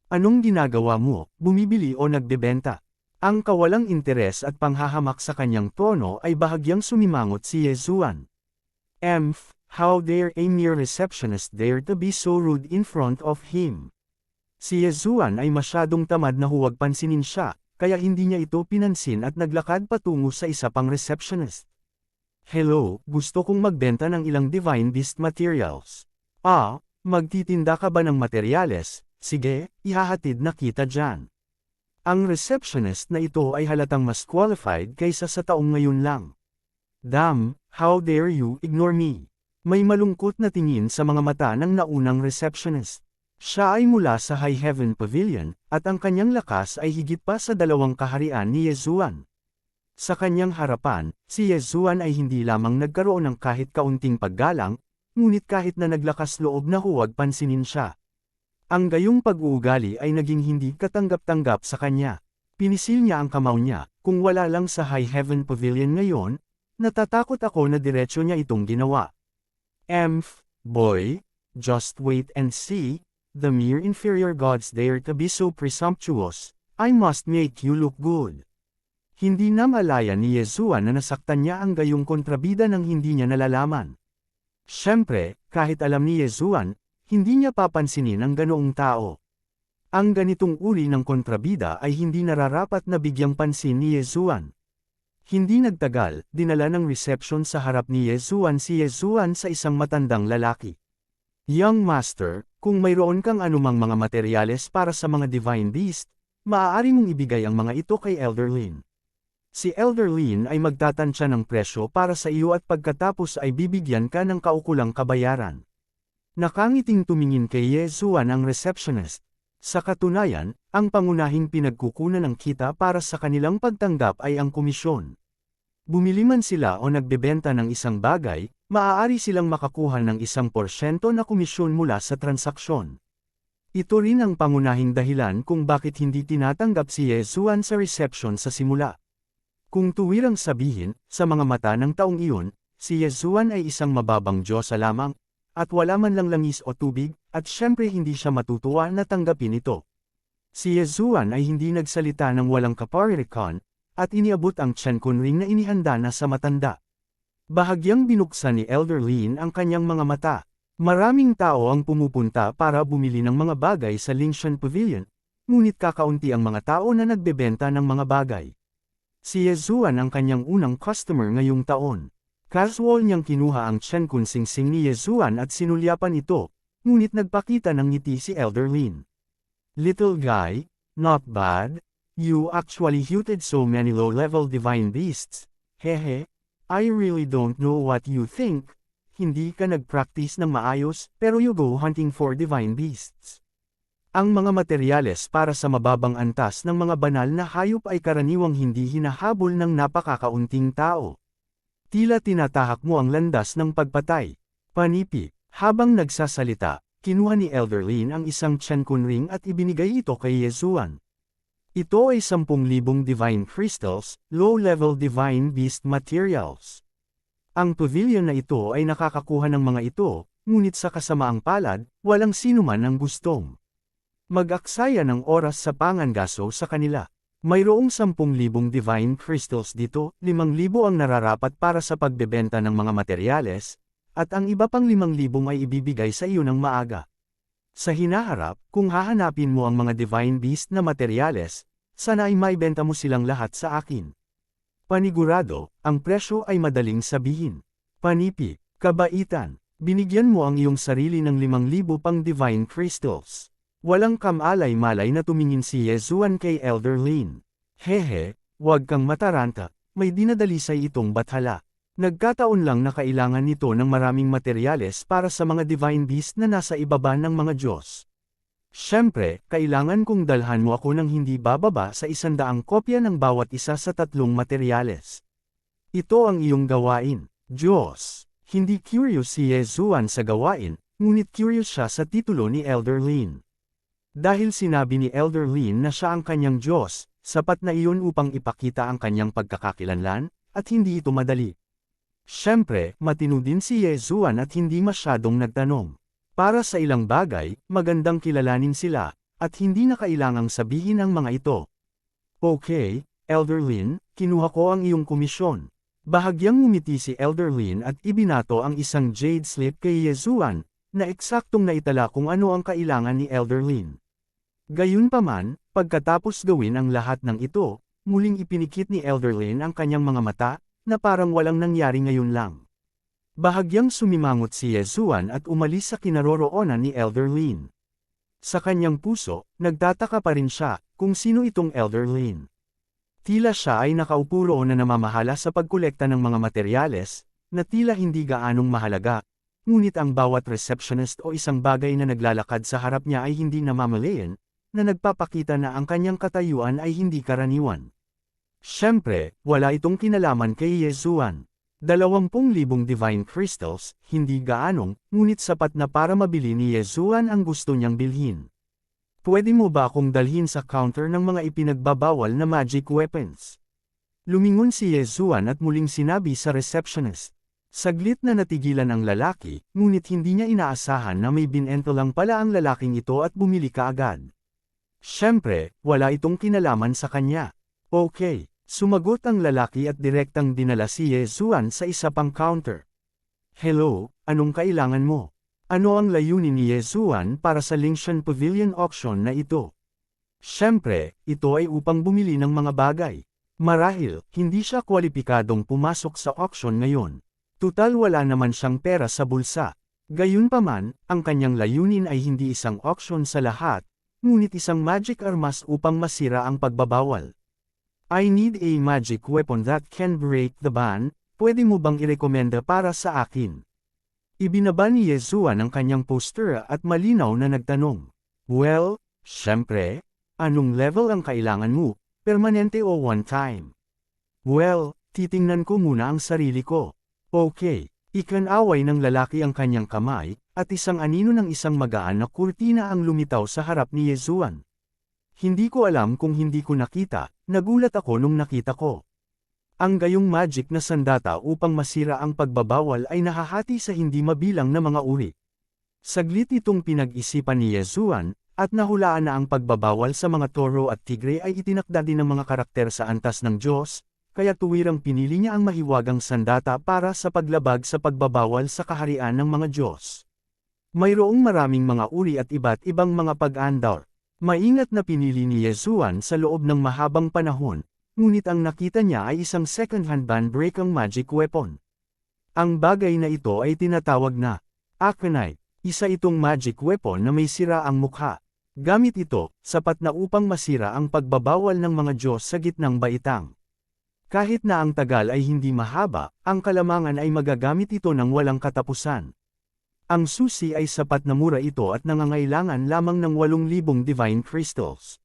Anong ginagawa mo, bumibili o nagbebenta? Ang kawalang interes at panghahamak sa kanyang tono ay bahagyang sumimangot si Yesuan. How dare a mere receptionist dare to be so rude in front of him? Si Yesuan ay masyadong tamad na huwag pansinin siya, kaya hindi niya ito pinansin at naglakad patungo sa isa pang receptionist. Hello, gusto kong magbenta ng ilang Divine Beast materials. Magtitinda ka ba ng materyales? Sige, ihahatid na kita dyan. Ang receptionist na ito ay halatang mas qualified kaysa sa taong ngayon lang. Damn, how dare you ignore me? May malungkot na tingin sa mga mata ng naunang receptionist. Siya ay mula sa High Heaven Pavilion, at ang kanyang lakas ay higit pa sa 2 kaharian ni Yesuan. Sa kanyang harapan, si Yesuan ay hindi lamang nagkaroon ng kahit kaunting paggalang, ngunit kahit na naglakas loob na huwag pansinin siya. Ang gayong pag-uugali ay naging hindi katanggap-tanggap sa kanya. Pinisil niya ang kamao niya, kung wala lang sa High Heaven Pavilion ngayon, natatakot ako na diretsyo niya itong ginawa. Boy, just wait and see. The mere inferior gods dare to be so presumptuous, I must make you look good. Hindi na malaya ni Yesuan na nasaktan niya ang gayong kontrabida nang hindi niya nalalaman. Siyempre, kahit alam ni Yesuan, hindi niya papansinin ang ganoong tao. Ang ganitong uri ng kontrabida ay hindi nararapat na bigyang pansin ni Yesuan. Hindi nagtagal, dinala ng reception sa harap ni Yesuan si Yesuan sa isang matandang lalaki. Young Master, kung mayroon kang anumang mga materyales para sa mga Divine Beast, maaari mong ibigay ang mga ito kay Elder Lin. Si Elder Lin ay magtatansya ng presyo para sa iyo at pagkatapos ay bibigyan ka ng kaukulang kabayaran. Nakangiting tumingin kay Yesuan ang receptionist. Sa katunayan, ang pangunahing pinagkukunan ng kita para sa kanilang pagtanggap ay ang komisyon. Bumili man sila o nagbebenta ng isang bagay, maaari silang makakuha ng 1% na komisyon mula sa transaksyon. Ito rin ang pangunahing dahilan kung bakit hindi tinatanggap si Yesuan sa reception sa simula. Kung tuwirang sabihin, sa mga mata ng taong iyon, si Yesuan ay isang mababang Diyosa lamang, at wala man lang langis o tubig, at syempre hindi siya matutuwa na tanggapin ito. Si Yesuan ay hindi nagsalita ng walang kaparirikan, at iniabot ang Chenkun ring na inihanda na sa matanda. Bahagyang binuksan ni Elder Lin ang kanyang mga mata. Maraming tao ang pumupunta para bumili ng mga bagay sa Lingshan Pavilion, ngunit kakaunti ang mga tao na nagbebenta ng mga bagay. Si Yesuan ang kanyang unang customer ngayong taon. Casual niyang kinuha ang Chenkun singsing ni Yesuan at sinulyapan ito, ngunit nagpakita ng ngiti si Elder Lin. Little guy, not bad. You actually hunted so many low-level divine beasts. Hehe. I really don't know what you think. Hindi ka nag-practice ng maayos, pero you go hunting for divine beasts. Ang mga materyales para sa mababang antas ng mga banal na hayop ay karaniwang hindi hinahabol ng napakakaunting tao. Tila tinatahak mo ang landas ng pagpatay. Panipi. Habang nagsasalita, kinuha ni Elder Lin ang isang Chenkun ring at ibinigay ito kay Yesuan. Ito ay 10,000 divine crystals, low-level divine beast materials. Ang pavilion na ito ay nakakakuha ng mga ito, ngunit sa kasamaang palad, walang sinuman ang gustong mag-aksaya ng oras sa pangangaso sa kanila. Mayroong 10,000 divine crystals dito, 5,000 ang nararapat para sa pagbebenta ng mga materyales, at ang iba pang 5,000 ay ibibigay sa iyo ng maaga. Sa hinaharap, kung hahanapin mo ang mga divine beast na materyales, sana ay maibenta mo silang lahat sa akin. Panigurado, ang presyo ay madaling sabihin. Panipi, kabaitan, binigyan mo ang iyong sarili ng 5,000 pang divine crystals. Walang kamalay-malay na tumingin si Yesuan kay Elder Lin. Hehe, huwag kang mataranta, may dinadalisay itong bathala. Nagkataon lang na kailangan nito ng maraming materyales para sa mga divine beast na nasa ibaba ng mga Diyos. Siyempre, kailangan kong dalhan mo ako ng hindi bababa sa 100 kopya ng bawat isa sa 3 materyales. Ito ang iyong gawain, Diyos. Hindi curious si Yesuan sa gawain, ngunit curious siya sa titulo ni Elder Lin. Dahil sinabi ni Elder Lin na siya ang kanyang Diyos, sapat na iyon upang ipakita ang kanyang pagkakakilanlan, at hindi ito madali. Siyempre, matino din si Yezuan at hindi masyadong nagtanong. Para sa ilang bagay, magandang kilalanin sila, at hindi na kailangang sabihin ang mga ito. Okay, Elder Lin, kinuha ko ang iyong komisyon. Bahagyang ngumiti si Elder Lin at ibinato ang isang jade slip kay Yezuan, na eksaktong naitala kung ano ang kailangan ni Elder Lin. Gayunpaman, pagkatapos gawin ang lahat ng ito, muling ipinikit ni Elder Lin ang kanyang mga mata, na parang walang nangyari ngayon lang. Bahagyang sumimangot si Yezuan at umalis sa kinaroroonan ni Elder Lin. Sa kanyang puso, nagtataka pa rin siya, kung sino itong Elder Lin. Tila siya ay nakaupo roon na namamahala sa pagkolekta ng mga materyales, na tila hindi gaanong mahalaga, ngunit ang bawat receptionist o isang bagay na naglalakad sa harap niya ay hindi namamalayan, na nagpapakita na ang kanyang katayuan ay hindi karaniwan. Siyempre, wala itong kinalaman kay Yezuan. 20,000 divine crystals, hindi gaanong, ngunit sapat na para mabili ni Yezuan ang gusto niyang bilhin. Pwede mo ba akong dalhin sa counter ng mga ipinagbabawal na magic weapons? Lumingon si Yezuan at muling sinabi sa receptionist. Saglit na natigilan ang lalaki, ngunit hindi niya inaasahan na may binento lang pala ang lalaking ito at bumili kaagad. Siyempre, wala itong kinalaman sa kanya. Okay, sumagot ang lalaki at direktang dinala si Yezuan sa isa pang counter. Hello, anong kailangan mo? Ano ang layunin ni Yezuan para sa Lingshan Pavilion auction na ito? Siyempre, ito ay upang bumili ng mga bagay. Marahil, hindi siya kwalipikadong pumasok sa auction ngayon. Tutal wala naman siyang pera sa bulsa. Gayunpaman, ang kanyang layunin ay hindi isang auction sa lahat, ngunit isang magic armas upang masira ang pagbabawal. I need a magic weapon that can break the ban, pwede mo bang irekomenda para sa akin? Ibinaba ni Yezuan ang kanyang poster at malinaw na nagtanong. Well, syempre, anong level ang kailangan mo, permanente o one time? Well, titingnan ko muna ang sarili ko. Okay, ikanaway ng lalaki ang kanyang kamay, at isang anino ng isang magaan na kurtina ang lumitaw sa harap ni Yezuan. Hindi ko alam kung hindi ko nakita, nagulat ako nung nakita ko. Ang gayong magic na sandata upang masira ang pagbabawal ay nahahati sa hindi mabilang na mga uri. Saglit itong pinag-isipan ni Yezuan, at nahulaan na ang pagbabawal sa mga toro at tigre ay itinakda din ng mga karakter sa antas ng Diyos, kaya tuwirang pinili niya ang mahiwagang sandata para sa paglabag sa pagbabawal sa kaharian ng mga Diyos. Mayroong maraming mga uri at iba't ibang mga pag-andar. Maingat na pinili ni Yezuan sa loob ng mahabang panahon, ngunit ang nakita niya ay isang second-hand band-breakang magic weapon. Ang bagay na ito ay tinatawag na Aconite, isa itong magic weapon na may sira ang mukha. Gamit ito, sapat na upang masira ang pagbabawal ng mga Diyos sa gitnang baitang. Kahit na ang tagal ay hindi mahaba, ang kalamangan ay magagamit ito ng walang katapusan. Ang susi ay sapat na mura ito at nangangailangan lamang ng 8,000 divine crystals.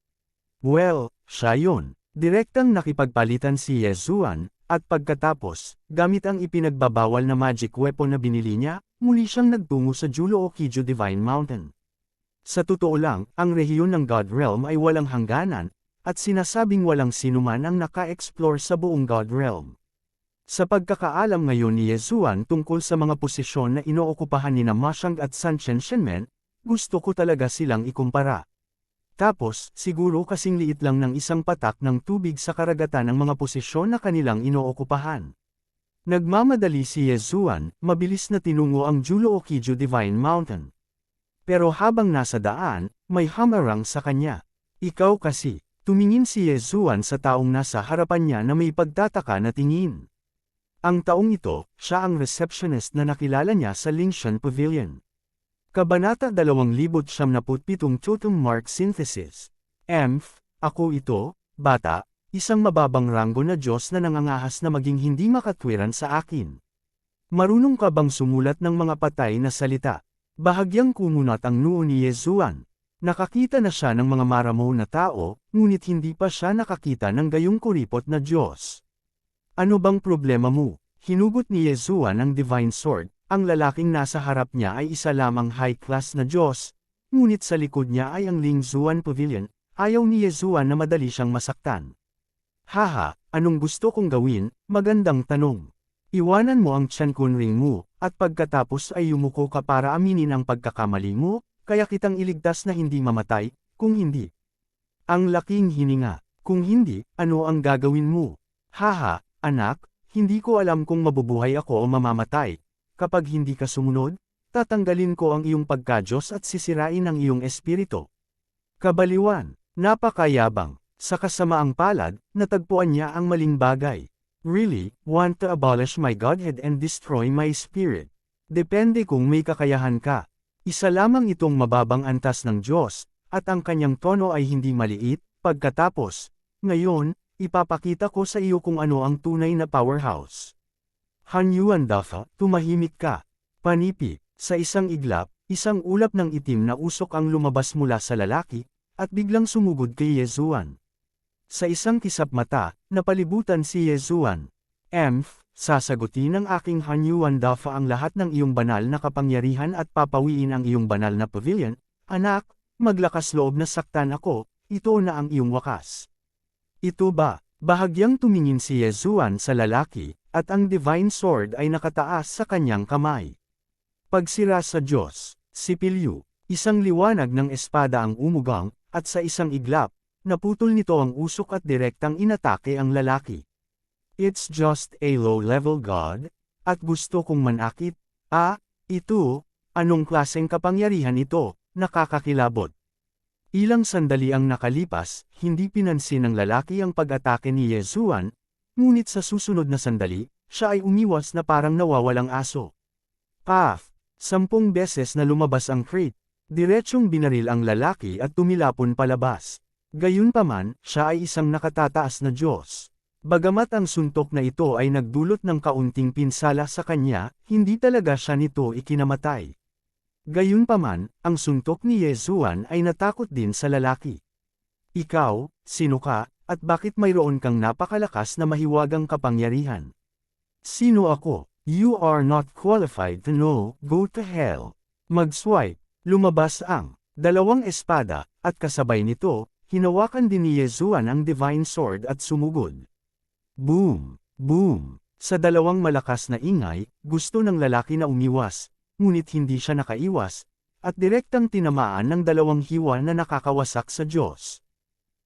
Well, siya yun. Direktang nakipagpalitan si Yezuan, at pagkatapos, gamit ang ipinagbabawal na magic weapon na binili niya, muli siyang nagtungo sa Julo-Okijo Divine Mountain. Sa totoo lang, ang rehiyon ng God Realm ay walang hangganan, at sinasabing walang sinuman ang naka-explore sa buong God Realm. Sa pagkakaalam ngayon ni Yezuan tungkol sa mga posisyon na inookupahan ni Mashang at San Shenmen, gusto ko talaga silang ikumpara. Tapos, siguro kasing liit lang ng isang patak ng tubig sa karagatan ng mga posisyon na kanilang inookupahan. Nagmamadali si Yezuan, mabilis na tinungo ang Julo-Okijo Divine Mountain. Pero habang nasa daan, may hamarang sa kanya. Ikaw kasi, tumingin si Yezuan sa taong nasa harapan niya na may pagtataka na tingin. Ang taong ito, siya ang receptionist na nakilala niya sa Lingshan Pavilion. Kabanata 2077 Totem Mark Synthesis. Ako ito, bata, isang mababang ranggo na Diyos na nangangahas na maging hindi makatwiran sa akin. Marunong ka bang sumulat ng mga patay na salita? Bahagyang kumunat ang noo ni Yezuan. Nakakita na siya ng mga maramo na tao, ngunit hindi pa siya nakakita ng gayong kuripot na Diyos. Ano bang problema mo? Hinugot ni Yezuan ang Divine Sword. Ang lalaking nasa harap niya ay isa lamang high-class na Diyos, ngunit sa likod niya ay ang Lingzuan Pavilion, Ayaw ni Yezuan na madali siyang masaktan. Haha, anong gusto kong gawin? Magandang tanong. Iwanan mo ang Tian Kunring mo, at pagkatapos ay yumuko ka para aminin ang pagkakamali mo, kaya kitang iligtas na hindi mamatay, kung hindi. Ang laking hininga. Kung hindi, ano ang gagawin mo? Haha, anak, hindi ko alam kung mabubuhay ako o mamamatay. Kapag hindi ka sumunod, tatanggalin ko ang iyong pagka-Diyos at sisirain ang iyong espiritu. Kabaliwan, napakayabang. Sa kasamaang palad, natagpuan niya ang maling bagay. Really, want to abolish my Godhead and destroy my spirit? Depende kung may kakayahan ka. Isa lamang itong mababang antas ng Diyos, at ang kanyang tono ay hindi maliit. Pagkatapos, ngayon, ipapakita ko sa iyo kung ano ang tunay na powerhouse. Han Yuan Dafa, tumahimik ka. Panipi, sa isang iglap, isang ulap ng itim na usok ang lumabas mula sa lalaki, at biglang sumugod kay Yezuan. Sa isang kisap mata, napalibutan si Yezuan. Sasagutin ng aking Han Yuan Dafa ang lahat ng iyong banal na kapangyarihan at papawiin ang iyong banal na pavilion. Anak, maglakas loob na saktan ako, ito na ang iyong wakas. Ito ba? Bahagyang tumingin si Yezuan sa lalaki, at ang divine sword ay nakataas sa kanyang kamay. Pagsira sa Diyos, sipilyo, isang liwanag ng espada ang umugang, at sa isang iglap, naputol nito ang usok at direktang inatake ang lalaki. It's just a low-level god, at gusto kong manakit. Ito, anong klaseng kapangyarihan ito, nakakakilabot. Ilang sandali ang nakalipas, hindi pinansin ng lalaki ang pag-atake ni Yezuan, ngunit sa susunod na sandali, siya ay umiwas na parang nawawalang aso. 10 beses na lumabas ang crit. Diretsyong binaril ang lalaki at tumilapon palabas. Gayunpaman, siya ay isang nakatataas na Diyos. Bagamat ang suntok na ito ay nagdulot ng kaunting pinsala sa kanya, hindi talaga siya nito ikinamatay. Gayunpaman, ang suntok ni Yezuan ay natakot din sa lalaki. Ikaw, sino ka, at bakit mayroon kang napakalakas na mahiwagang kapangyarihan? Sino ako? You are not qualified to know, go to hell. Mag-swipe, lumabas ang dalawang espada, at kasabay nito, hinawakan din ni Yezuan ang divine sword at sumugod. Boom! Boom! Sa dalawang malakas na ingay, gusto ng lalaki na umiwas, ngunit hindi siya nakaiwas, at direktang tinamaan ng dalawang hiwa na nakakawasak sa Diyos.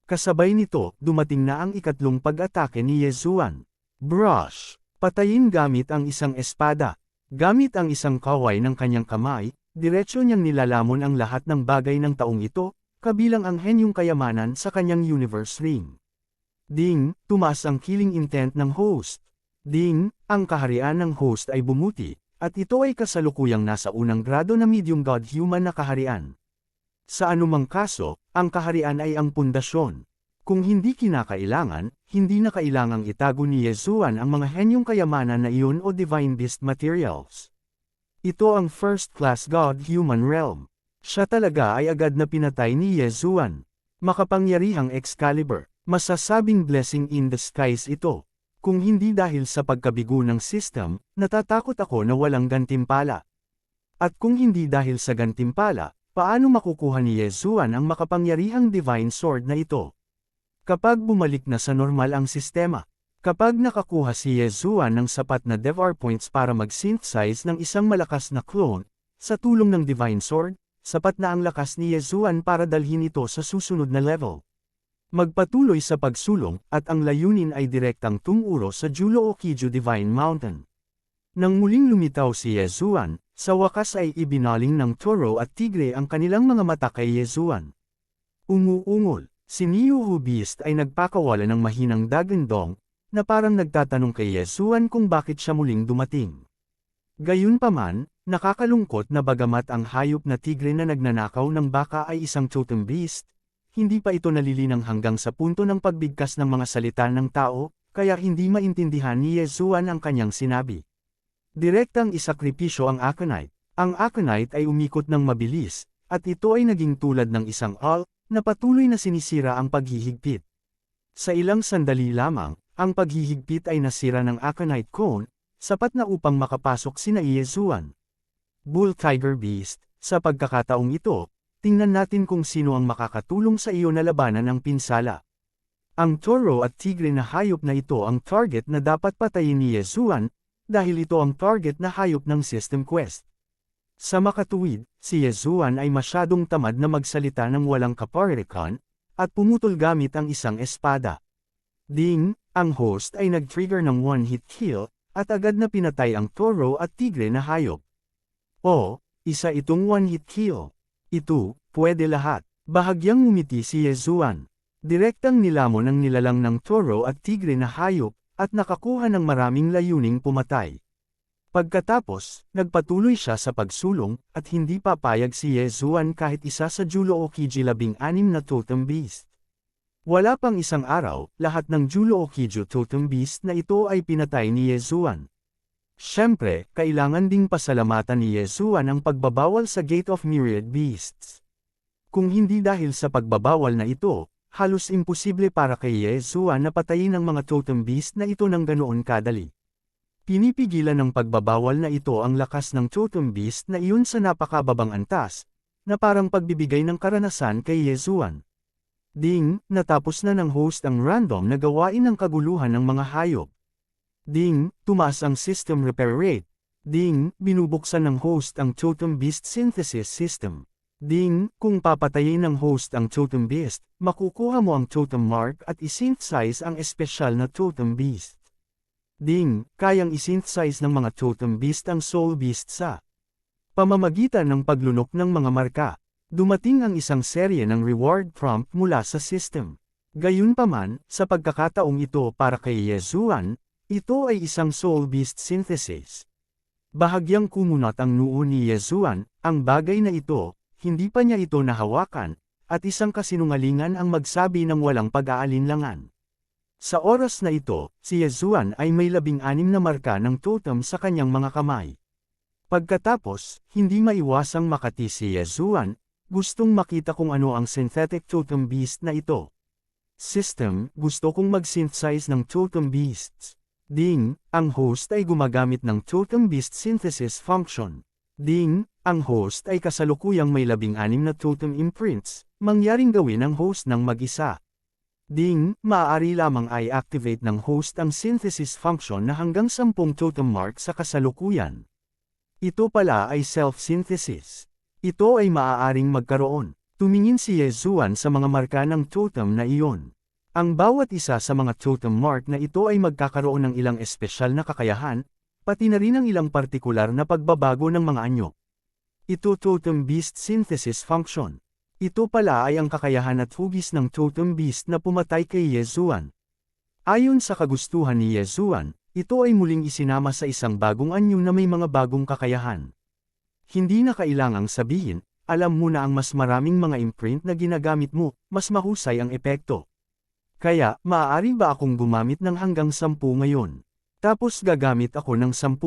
Kasabay nito, dumating na ang ikatlong pag-atake ni Yezuan. Brush! Patayin gamit ang isang espada. Gamit ang isang kaway ng kanyang kamay, diretsyo niyang nilalamon ang lahat ng bagay ng taong ito, kabilang ang henyong kayamanan sa kanyang universe ring. Ding! Tumaas ang killing intent ng host. Ding! Ang kaharian ng host ay bumuti. At ito ay kasalukuyang nasa unang grado na medium god-human na kaharian. Sa anumang kaso, ang kaharian ay ang pundasyon. Kung hindi kinakailangan, hindi na kailangang itago ni Yezuan ang mga henyong kayamanan na iyon o divine beast materials. Ito ang first-class god-human realm. Siya talaga ay agad na pinatay ni Yezuan. Makapangyarihang Excalibur, masasabing blessing in disguise ito. Kung hindi dahil sa pagkabigo ng system, natatakot ako na walang gantimpala. At kung hindi dahil sa gantimpala, paano makukuha ni Yezuan ang makapangyarihang divine sword na ito? Kapag bumalik na sa normal ang sistema, kapag nakakuha si Yezuan ng sapat na DevR points para mag-synthesize ng isang malakas na clone, sa tulong ng divine sword, sapat na ang lakas ni Yezuan para dalhin ito sa susunod na level. Magpatuloy sa pagsulong, at ang layunin ay direktang tunguro sa Julo o Kijo Divine Mountain. Nang muling lumitaw si Yezuan, sa wakas ay ibinaling ng toro at tigre ang kanilang mga mata kay Yezuan. Umuungol, si Niuhu Beast ay nagpakawala ng mahinang dagandong, na parang nagtatanong kay Yezuan kung bakit siya muling dumating. Gayunpaman, nakakalungkot na bagamat ang hayop na tigre na nagnanakaw ng baka ay isang totem beast, hindi pa ito nalilinang hanggang sa punto ng pagbigkas ng mga salita ng tao, kaya hindi maintindihan ni Yezuan ang kanyang sinabi. Direktang isakripisyo ang Aconite. Ang Aconite ay umikot ng mabilis, at ito ay naging tulad ng isang awl, na patuloy na sinisira ang paghihigpit. Sa ilang sandali lamang, ang paghihigpit ay nasira ng Aconite cone, sapat na upang makapasok sina Yezuan. Bull Tiger Beast, sa pagkakataong ito, tingnan natin kung sino ang makakatulong sa iyo na labanan ang pinsala. Ang toro at tigre na hayop na ito ang target na dapat patayin ni Yezuan, dahil ito ang target na hayop ng System Quest. Sa makatuwid, si Yezuan ay masyadong tamad na magsalita ng walang kaparirikan, at pumutol gamit ang isang espada. Ding, ang host ay nag-trigger ng one-hit kill, at agad na pinatay ang toro at tigre na hayop. O, isa itong one-hit kill. Ito, pwede lahat. Bahagyang ngumiti si Yezuan. Direktang nilamon ang nilalang ng toro at tigre na hayop, at nakakuha ng maraming layuning pumatay. Pagkatapos, nagpatuloy siya sa pagsulong, at hindi papayag si Yezuan kahit isa sa Julo-Okiji 16 na totem beast. Wala pang isang araw, lahat ng Julo-Okiji totem beast na ito ay pinatay ni Yezuan. Siyempre, kailangan ding pasalamatan ni Yezuan ang pagbabawal sa Gate of Myriad Beasts. Kung hindi dahil sa pagbabawal na ito, halos imposible para kay Yezuan na patayin ang mga totem beast na ito ng ganoon kadali. Pinipigilan ng pagbabawal na ito ang lakas ng totem beast na iyon sa napakababang antas, na parang pagbibigay ng karanasan kay Yezuan. Ding, natapos na ng host ang random na gawain ng kaguluhan ng mga hayop. Ding, tumaas ang system repair rate. Ding, binubuksan ng host ang totem beast synthesis system. Ding, kung papatayin ng host ang totem beast, makukuha mo ang totem mark at isynthesize ang espesyal na totem beast. Ding, kayang isynthesize ng mga totem beast ang soul beast sa pamamagitan ng paglunok ng mga marka. Dumating ang isang serye ng reward prompt mula sa system. Gayunpaman, sa pagkakataong ito para kay Yezuan, ito ay isang soul beast synthesis. Bahagyang kumunat ang noo ni Yezuan, ang bagay na ito, hindi pa niya ito nahawakan, at isang kasinungalingan ang magsabi ng walang pag-aalinlangan. Sa oras na ito, si Yezuan ay may 16 na marka ng totem sa kanyang mga kamay. Pagkatapos, hindi maiwasang makati si Yezuan, gustong makita kung ano ang synthetic totem beast na ito. System, gusto kong mag-synthesize ng totem beasts. Ding, ang host ay gumagamit ng totem beast synthesis function. Ding, ang host ay kasalukuyang may 16 na totem imprints, mangyaring gawin ng host ng mag-isa. Ding, maaari lamang ay activate ng host ang synthesis function na hanggang 10 totem mark sa kasalukuyan. Ito pala ay self-synthesis. Ito ay maaaring magkaroon. Tumingin si Yezuan sa mga marka ng totem na iyon. Ang bawat isa sa mga totem mark na ito ay magkakaroon ng ilang espesyal na kakayahan, pati na rin ang ilang partikular na pagbabago ng mga anyo. Ito totem beast synthesis function. Ito pala ay ang kakayahan at hugis ng totem beast na pumatay kay Yezuan. Ayon sa kagustuhan ni Yezuan, ito ay muling isinama sa isang bagong anyo na may mga bagong kakayahan. Hindi na kailangang sabihin, alam mo na ang mas maraming mga imprint na ginagamit mo, mas mahusay ang epekto. Kaya, maaari ba akong gumamit ng hanggang 10 ngayon? Tapos gagamit ako ng 10.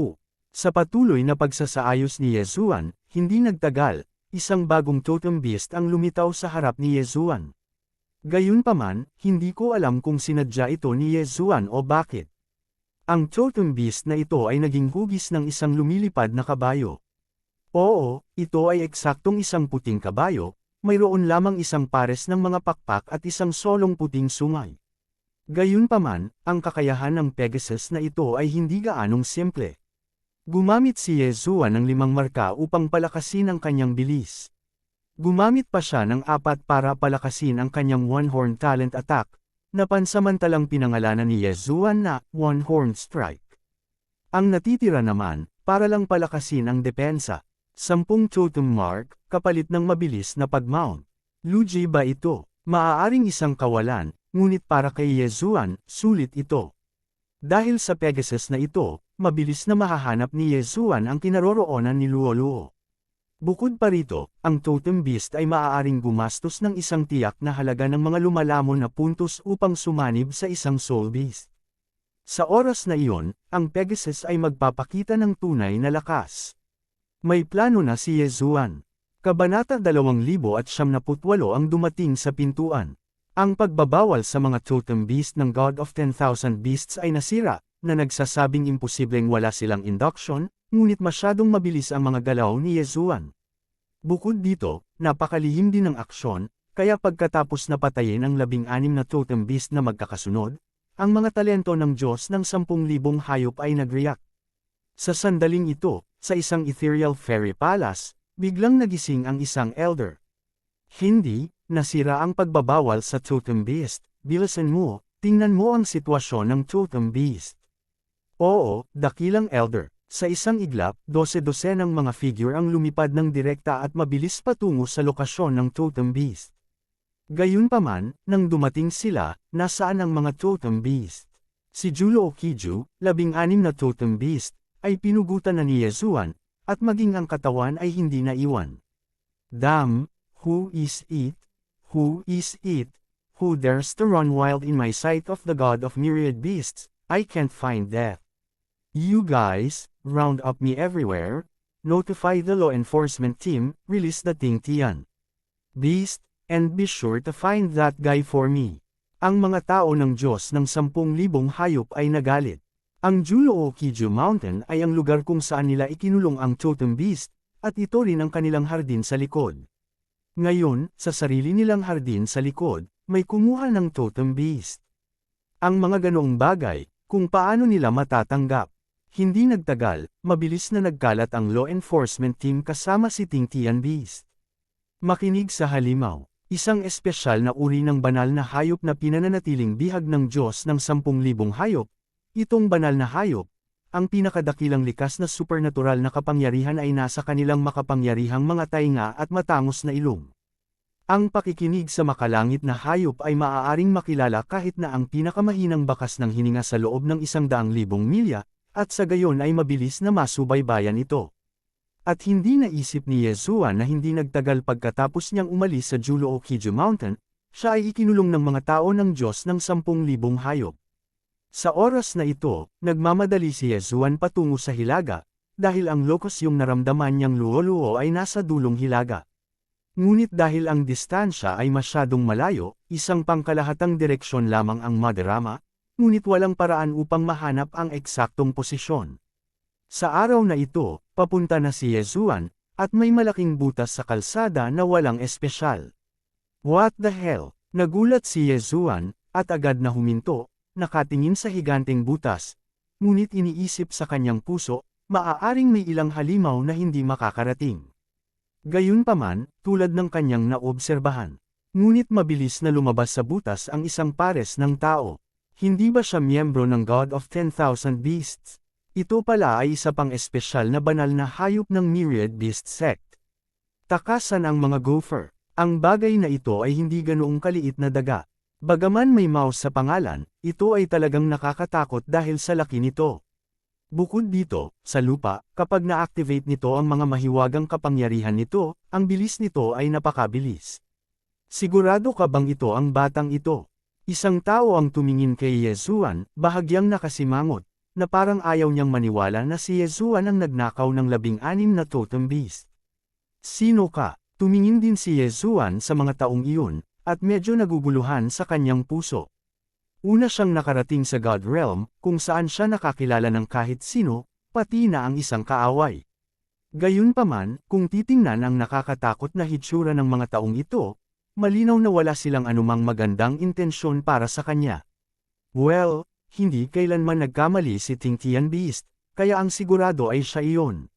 Sa patuloy na pagsasaayos ni Yezuan, hindi nagtagal, isang bagong totem beast ang lumitaw sa harap ni Yezuan. Gayunpaman, hindi ko alam kung sinadya ito ni Yezuan o bakit. Ang totem beast na ito ay naging hugis ng isang lumilipad na kabayo. Oo, ito ay eksaktong isang puting kabayo, mayroon lamang isang pares ng mga pakpak at isang solong puting sungay. Gayunpaman, ang kakayahan ng Pegasus na ito ay hindi gaanong simple. Gumamit si Yezuan ng 5 marka upang palakasin ang kanyang bilis. Gumamit pa siya ng 4 para palakasin ang kanyang one-horn talent attack, na pansamantalang pinangalanan ni Yezuan na one-horn strike. Ang natitira naman, para lang palakasin ang depensa. 10 totem mark, kapalit ng mabilis na pag-mount. Lugi ba ito? Maaaring isang kawalan, ngunit para kay Yezuan, sulit ito. Dahil sa Pegasus na ito, mabilis na mahahanap ni Yezuan ang kinaroroonan ni Luoluo. Bukod pa rito, ang totem beast ay maaaring gumastos ng isang tiyak na halaga ng mga lumalamon na puntos upang sumanib sa isang soul beast. Sa oras na iyon, ang Pegasus ay magpapakita ng tunay na lakas. May plano na si Yezuan. Kabanata 2078 ang dumating sa pintuan. Ang pagbabawal sa mga totem beast ng God of 10,000 Beasts ay nasira, na nagsasabing imposibleng wala silang induction, ngunit masyadong mabilis ang mga galaw ni Yezuan. Bukod dito, napakalihim din ng aksyon, kaya pagkatapos na patayin ang 16 na totem beast na magkakasunod, ang mga talento ng Diyos ng 10,000 hayop ay nag-react. Sa sandaling ito, sa isang ethereal fairy palace, biglang nagising ang isang elder. Hindi, nasira ang pagbabawal sa totem beast, bilisan mo, tingnan mo ang sitwasyon ng totem beast. Oo, dakilang elder. Sa isang iglap, 12 ng mga figure ang lumipad ng direkta at mabilis patungo sa lokasyon ng totem beast. Gayunpaman, nang dumating sila, nasaan ang mga totem beast? Si Julo Okiju, 16 na totem beast, ay pinugutan na ni Yezuan, at maging ang katawan ay hindi naiwan. Damn, who is it? Who is it? Who dares to run wild in my sight of the god of myriad beasts? I can't find that. You guys, round up me everywhere, notify the law enforcement team, release the Ting Tian beast, and be sure to find that guy for me. Ang mga tao ng Diyos ng 10,000 hayop ay nagalit. Ang Julo Okiju Mountain ay ang lugar kung saan nila ikinulong ang totem beast, at ito rin ang kanilang hardin sa likod. Ngayon, sa sarili nilang hardin sa likod, may kumuha ng totem beast. Ang mga ganoong bagay, kung paano nila matatanggap. Hindi nagtagal, mabilis na nagkalat ang law enforcement team kasama si Ting Tian Beast. Makinig sa halimaw, isang espesyal na uri ng banal na hayop na pinananatiling bihag ng Diyos ng 10,000 hayop. Itong banal na hayop, ang pinakadakilang likas na supernatural na kapangyarihan ay nasa kanilang makapangyarihang mga tainga at matangos na ilong. Ang pakikinig sa makalangit na hayop ay maaaring makilala kahit na ang pinakamahinang bakas ng hininga sa loob ng 100,000 milya, at sa gayon ay mabilis na masubaybayan ito. At hindi naisip ni Yezuan na hindi nagtagal pagkatapos niyang umalis sa Julo Okiju Mountain, siya ay ikinulong ng mga tao ng Diyos ng 10,000 hayop. Sa oras na ito, nagmamadali si Yezuan patungo sa hilaga, dahil ang lokos yung naramdaman niyang luho-luho ay nasa dulong hilaga. Ngunit dahil ang distansya ay masyadong malayo, isang pangkalahatang direksyon lamang ang madarama, ngunit walang paraan upang mahanap ang eksaktong posisyon. Sa araw na ito, papunta na si Yezuan, at may malaking butas sa kalsada na walang espesyal. What the hell? Nagulat si Yezuan, at agad na huminto, nakatingin sa higanteng butas, ngunit iniisip sa kanyang puso, maaaring may ilang halimaw na hindi makakarating. Gayunpaman, tulad ng kanyang naobserbahan. Ngunit mabilis na lumabas sa butas ang isang pares ng tao. Hindi ba siya miyembro ng God of 10,000 Beasts? Ito pala ay isa pang espesyal na banal na hayop ng Myriad Beast Sect. Takasan ang mga gopher. Ang bagay na ito ay hindi ganoong kaliit na daga. Bagaman may mouse sa pangalan, ito ay talagang nakakatakot dahil sa laki nito. Bukod dito, sa lupa, kapag na-activate nito ang mga mahiwagang kapangyarihan nito, ang bilis nito ay napakabilis. Sigurado ka bang ito ang batang ito? Isang tao ang tumingin kay Yezuan, bahagyang nakasimangot, na parang ayaw niyang maniwala na si Yezuan ang nagnakaw ng 16 na totem beast. Sino ka? Tumingin din si Yezuan sa mga taong iyon, at medyo naguguluhan sa kanyang puso. Una siyang nakarating sa God Realm, kung saan siya nakakilala ng kahit sino, pati na ang isang kaaway. Gayunpaman, kung titingnan ang nakakatakot na hitsura ng mga taong ito, malinaw na wala silang anumang magandang intensyon para sa kanya. Well, hindi kailanman nagkamali si Ting Tian Beast, kaya ang sigurado ay siya iyon.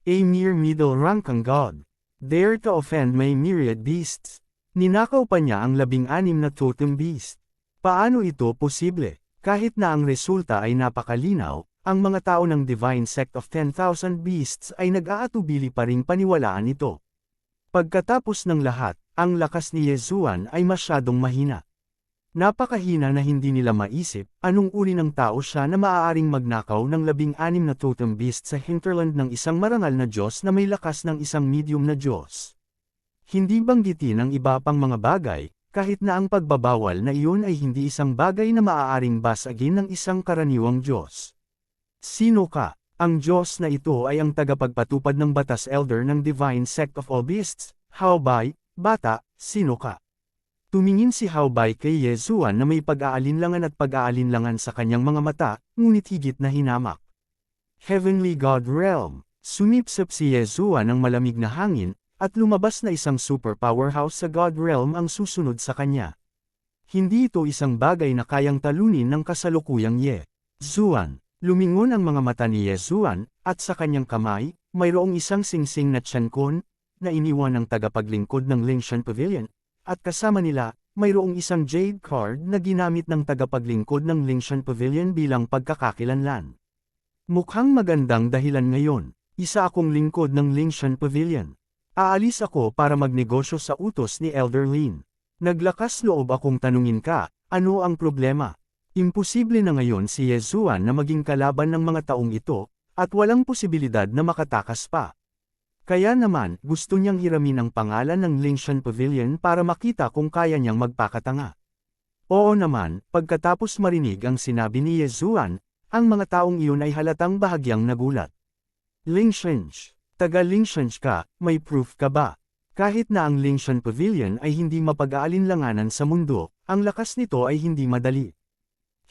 A mere middle-rank ang god. Dare to offend my myriad beasts. Ninakaw pa niya ang 16 na totem beast. Paano ito posible? Kahit na ang resulta ay napakalinaw, ang mga tao ng Divine Sect of 10,000 Beasts ay nag-aatubili pa ring paniwalaan ito. Pagkatapos ng lahat, ang lakas ni Yezuan ay masyadong mahina. Napakahina na hindi nila maisip, anong uri ng tao siya na maaaring magnakaw ng 16 na totem beast sa hinterland ng isang marangal na Diyos na may lakas ng isang medium na Diyos. Hindi banggitin ang iba pang mga bagay, kahit na ang pagbabawal na iyon ay hindi isang bagay na maaaring basagin ng isang karaniwang Diyos. Sino ka? Ang Diyos na ito ay ang tagapagpatupad ng batas elder ng Divine Sect of All Beasts. Haobay, bata, sino ka? Tumingin si Haobay kay Yezuan na may pag-aalinlangan at pag-aalinlangan sa kanyang mga mata, ngunit higit na hinamak. Heavenly God Realm. Sumipsip si Yezuan ng malamig na hangin, at lumabas na isang super powerhouse sa God Realm ang susunod sa kanya. Hindi ito isang bagay na kayang talunin ng kasalukuyang Ye Zuan. Lumingon ang mga mata ni Ye Zuan, at sa kanyang kamay, mayroong isang singsing na tiyankon, na iniwan ng tagapaglingkod ng Lingshan Pavilion, at kasama nila, mayroong isang jade card na ginamit ng tagapaglingkod ng Lingshan Pavilion bilang pagkakakilanlan. Mukhang magandang dahilan ngayon. Isa akong lingkod ng Lingshan Pavilion. Aalis ako para magnegosyo sa utos ni Elder Lin. Naglakas loob akong tanungin ka, ano ang problema? Imposible na ngayon si Ye Zuan na maging kalaban ng mga taong ito, at walang posibilidad na makatakas pa. Kaya naman, gusto niyang hiramin ang pangalan ng Lingshan Pavilion para makita kung kaya niyang magpakatanga. Oo naman, pagkatapos marinig ang sinabi ni Ye Zuan, ang mga taong iyon ay halatang bahagyang nagulat. Lingshan, taga Lingshan ka, may proof ka ba? Kahit na ang Lingshan Pavilion ay hindi mapag-aalinlanganan sa mundo, ang lakas nito ay hindi madali.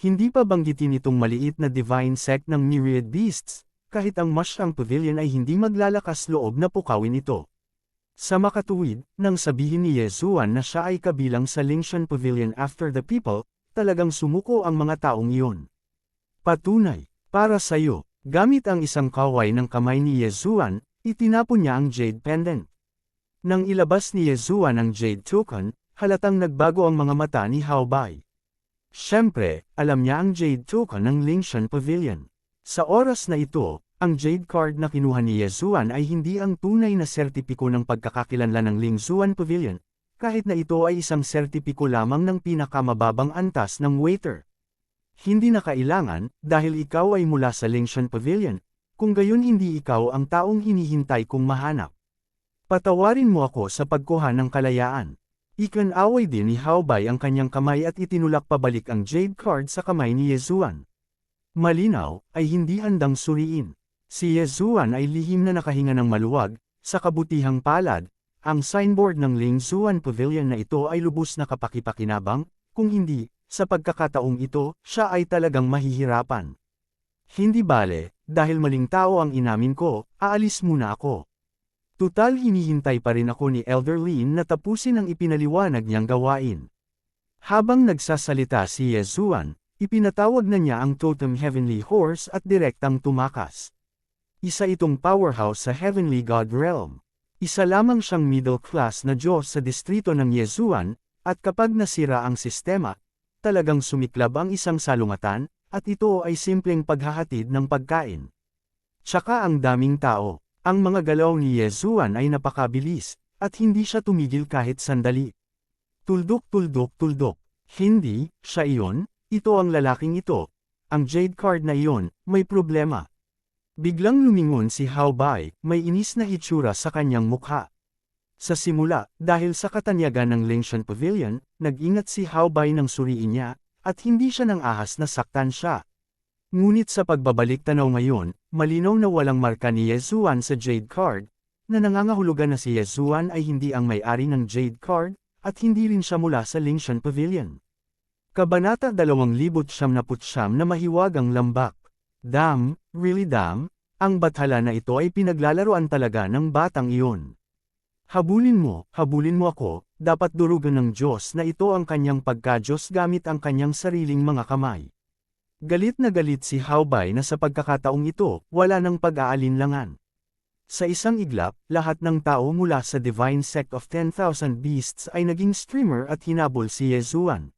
Hindi pa banggitin itong maliit na divine sect ng myriad beasts, kahit ang Mushroom Pavilion ay hindi maglalakas loob na pukawin ito. Sa makatuwid, nang sabihin ni Ye Zuan na siya ay kabilang sa Lingshan Pavilion after the people, talagang sumuko ang mga taong iyon. Patunay, para sa'yo, gamit ang isang kaway ng kamay ni Ye Zuan, itinapon niya ang jade pendant. Nang ilabas ni Ye Zuan ang jade token, halatang nagbago ang mga mata ni Hao Bai. Siyempre, alam niya ang jade token ng Lingshan Pavilion. Sa oras na ito, ang jade card na kinuha ni Ye Zuan ay hindi ang tunay na sertipiko ng pagkakakilanlan ng Lingshan Pavilion, kahit na ito ay isang sertipiko lamang ng pinakamababang antas ng waiter. Hindi na kailangan, dahil ikaw ay mula sa Lingshan Pavilion, kung gayon hindi ikaw ang taong hinihintay kong mahanap. Patawarin mo ako sa pagkuha ng kalayaan. Ikan-away din ni Hao Bai ang kanyang kamay at itinulak pabalik ang jade card sa kamay ni Ye Zuan. Malinaw, ay hindi handang suriin. Si Ye Zuan ay lihim na nakahinga ng maluwag, sa kabutihang palad, ang signboard ng Ling Zuan Pavilion na ito ay lubos na kapakipakinabang, kung hindi, sa pagkakataong ito, siya ay talagang mahihirapan. Hindi bale, dahil maling tao ang inamin ko, aalis muna ako. Tutal hinihintay pa rin ako ni Elder Lin na tapusin ang ipinaliwanag niyang gawain. Habang nagsasalita si Ye Zuan, ipinatawag na niya ang Totem Heavenly Horse at direktang tumakas. Isa itong powerhouse sa Heavenly God Realm. Isa lamang siyang middle class na Diyos sa distrito ng Ye Zuan, at kapag nasira ang sistema, talagang sumiklab ang isang salungatan, at ito ay simpleng paghahatid ng pagkain. Tsaka ang daming tao. Ang mga galaw ni Ye Zuan ay napakabilis, at hindi siya tumigil kahit sandali. Tuldok tuldok tuldok. Hindi, siya iyon, ito ang lalaking ito. Ang jade card na iyon, may problema. Biglang lumingon si Hao Bai, may inis na hitsura sa kanyang mukha. Sa simula, dahil sa katanyagan ng Lingshan Pavilion, nag-ingat si Hao Bai nang suriin niya, at hindi siya nang ahas na saktan siya. Ngunit sa pagbabalik tanaw ngayon, malinaw na walang marka ni Ye Zuan sa jade card, na nangangahulugan na si Ye Zuan ay hindi ang may-ari ng jade card, at hindi rin siya mula sa Lingshan Pavilion. Kabanata 299 na mahiwagang lambak. Damn, really damn, ang bathala na ito ay pinaglalaroan talaga ng batang iyon. Habulin mo ako, dapat durugan ng Diyos na ito ang kanyang pagka-Diyos gamit ang kanyang sariling mga kamay. Galit na galit si Hao Bai na sa pagkakataong ito, wala nang pag-aalinlangan. Sa isang iglap, lahat ng tao mula sa Divine Sect of 10,000 Beasts ay naging streamer at hinabol si Ye Zuan.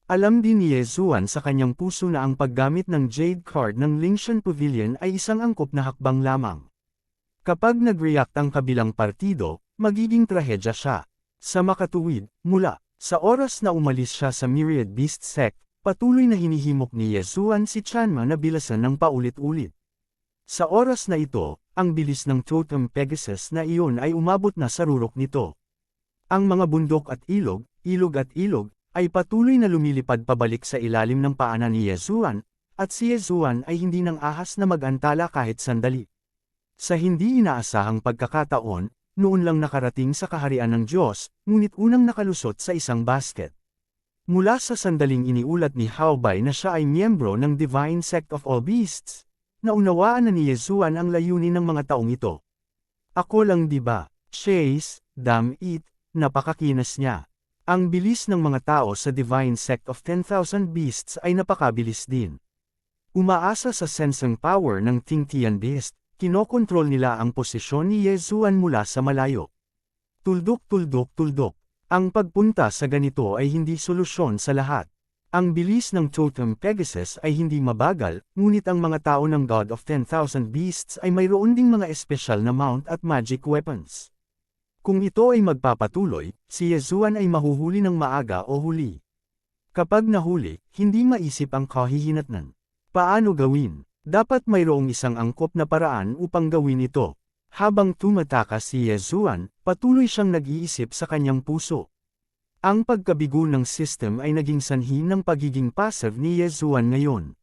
Alam din ni Ye Zuan sa kanyang puso na ang paggamit ng Jade Card ng Lingshan Pavilion ay isang angkop na hakbang lamang. Kapag nag-react ang kabilang partido, magiging trahedya siya. Sa makatuwid, mula sa oras na umalis siya sa Myriad Beast Sect, patuloy na hinihimok ni Ye Zuan si Chanma na bilasan ng paulit-ulit. Sa oras na ito, ang bilis ng Totem Pegasus na iyon ay umabot na sa rurok nito. Ang mga bundok at ilog at ilog, ay patuloy na lumilipad pabalik sa ilalim ng paanan ni Ye Zuan, at si Ye Zuan ay hindi nang ahas na mag-antala kahit sandali. Sa hindi inaasahang pagkakataon, noon lang nakarating sa kaharian ng Diyos, ngunit unang nakalusot sa isang basket. Mula sa sandaling iniulat ni Hao Bai na siya ay miyembro ng Divine Sect of All Beasts, naunawaan na ni Ye Zuan ang layunin ng mga taong ito. Ako lang di ba? Chase, damn it, napakakinas niya. Ang bilis ng mga tao sa Divine Sect of 10,000 Beasts ay napakabilis din. Umaasa sa sensing power ng Tingtian Beast, kinokontrol nila ang posisyon ni Yezuan mula sa malayo. Tuldok tuldok tuldok. Ang pagpunta sa ganito ay hindi solusyon sa lahat. Ang bilis ng Totem Pegasus ay hindi mabagal, ngunit ang mga tao ng God of 10,000 Beasts ay mayroon ding mga espesyal na mount at magic weapons. Kung ito ay magpapatuloy, si Yezuan ay mahuhuli ng maaga o huli. Kapag nahuli, hindi maisip ang kahihinatnan. Paano gawin? Dapat mayroong isang angkop na paraan upang gawin ito. Habang tumatakas si Yezuan, patuloy siyang nag-iisip sa kanyang puso. Ang pagkabigo ng system ay naging sanhi ng pagiging passive ni Yezuan ngayon.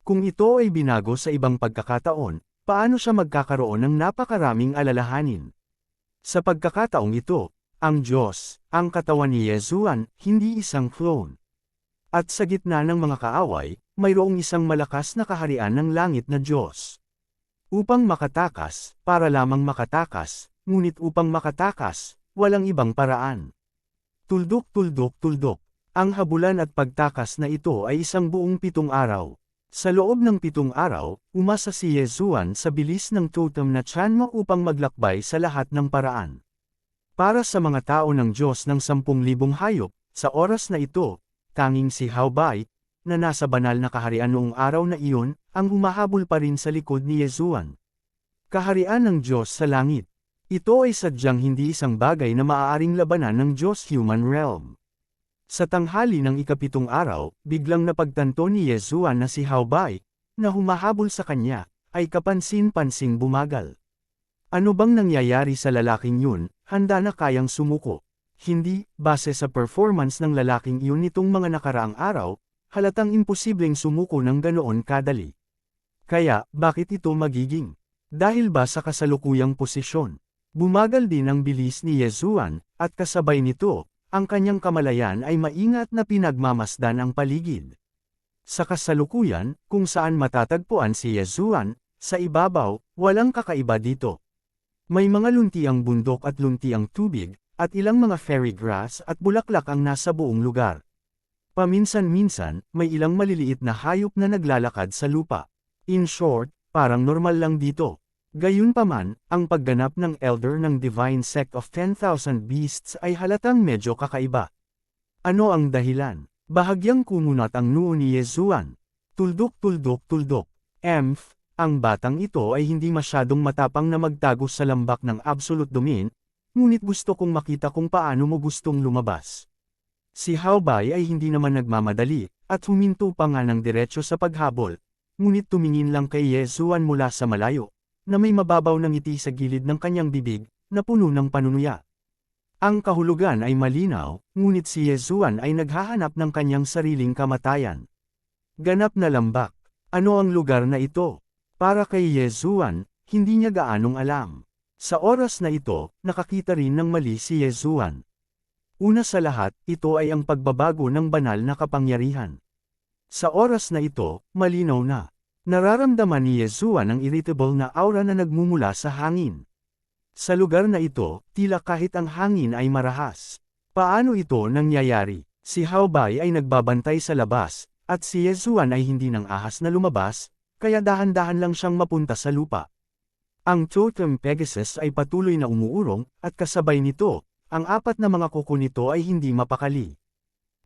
Kung ito ay binago sa ibang pagkakataon, paano siya magkakaroon ng napakaraming alalahanin? Sa pagkakataong ito, ang Diyos, ang katawan ni Yezuan, hindi isang clone. At sa gitna ng mga kaaway, mayroong isang malakas na kaharian ng langit na Diyos. Upang makatakas, para lamang makatakas, ngunit upang makatakas, walang ibang paraan. Tuldok tuldok tuldok. Ang habulan at pagtakas na ito ay isang buong 7 araw. Sa loob ng 7 araw, umasa si Yezuan sa bilis ng totem na Chanma upang maglakbay sa lahat ng paraan. Para sa mga tao ng Diyos ng 10,000 hayop, sa oras na ito, tanging si Haobai, na nasa banal na kaharian noong araw na iyon, ang humahabol pa rin sa likod ni Yezuan. Kaharian ng Diyos sa langit. Ito ay sadyang hindi isang bagay na maaaring labanan ng Diyos-human realm. Sa tanghali ng ika-7 araw, biglang napagtanto ni Yezuan na si Haobai, na humahabol sa kanya, ay kapansin-pansing bumagal. Ano bang nangyayari sa lalaking yun, handa na kayang sumuko? Hindi, base sa performance ng lalaking iyon nitong mga nakaraang araw, halatang imposibleng sumuko ng ganoon kadali. Kaya, bakit ito magiging? Dahil ba sa kasalukuyang posisyon? Bumagal din ang bilis ni Yezuan, at kasabay nito, ang kanyang kamalayan ay maingat na pinagmamasdan ang paligid. Sa kasalukuyan, kung saan matatagpuan si Yezuan, sa ibabaw, walang kakaiba dito. May mga luntiang bundok at luntiang tubig, at ilang mga fairy grass at bulaklak ang nasa buong lugar. Paminsan-minsan, may ilang maliliit na hayop na naglalakad sa lupa. In short, parang normal lang dito. Gayunpaman, ang pagganap ng elder ng Divine Sect of 10,000 Beasts ay halatang medyo kakaiba. Ano ang dahilan? Bahagyang kumunat ang noo ni Yezuan. Tuldok tuldok tuldok. Ang batang ito ay hindi masyadong matapang na magtago sa lambak ng absolute domain, ngunit gusto kong makita kung paano mo gustong lumabas. Si Haobai ay hindi naman nagmamadali, at huminto pa nga ng diretsyo sa paghabol, ngunit tumingin lang kay Yezuan mula sa malayo, na may mababaw na ngiti sa gilid ng kanyang bibig, na puno ng panunuya. Ang kahulugan ay malinaw, ngunit si Yezuan ay naghahanap ng kanyang sariling kamatayan. Ganap na lambak. Ano ang lugar na ito? Para kay Yezuan, hindi niya gaanong alam. Sa oras na ito, nakakita rin ng mali si Yezuan. Una sa lahat, ito ay ang pagbabago ng banal na kapangyarihan. Sa oras na ito, malinaw na. Nararamdaman ni Yezuan ang irritable na aura na nagmumula sa hangin. Sa lugar na ito, tila kahit ang hangin ay marahas. Paano ito nangyayari? Si Haobai ay nagbabantay sa labas, at si Yezuan ay hindi nang ahas na lumabas, kaya dahan-dahan lang siyang mapunta sa lupa. Ang Totem Pegasus ay patuloy na umuurong, at kasabay nito, ang 4 na mga kuko nito ay hindi mapakali.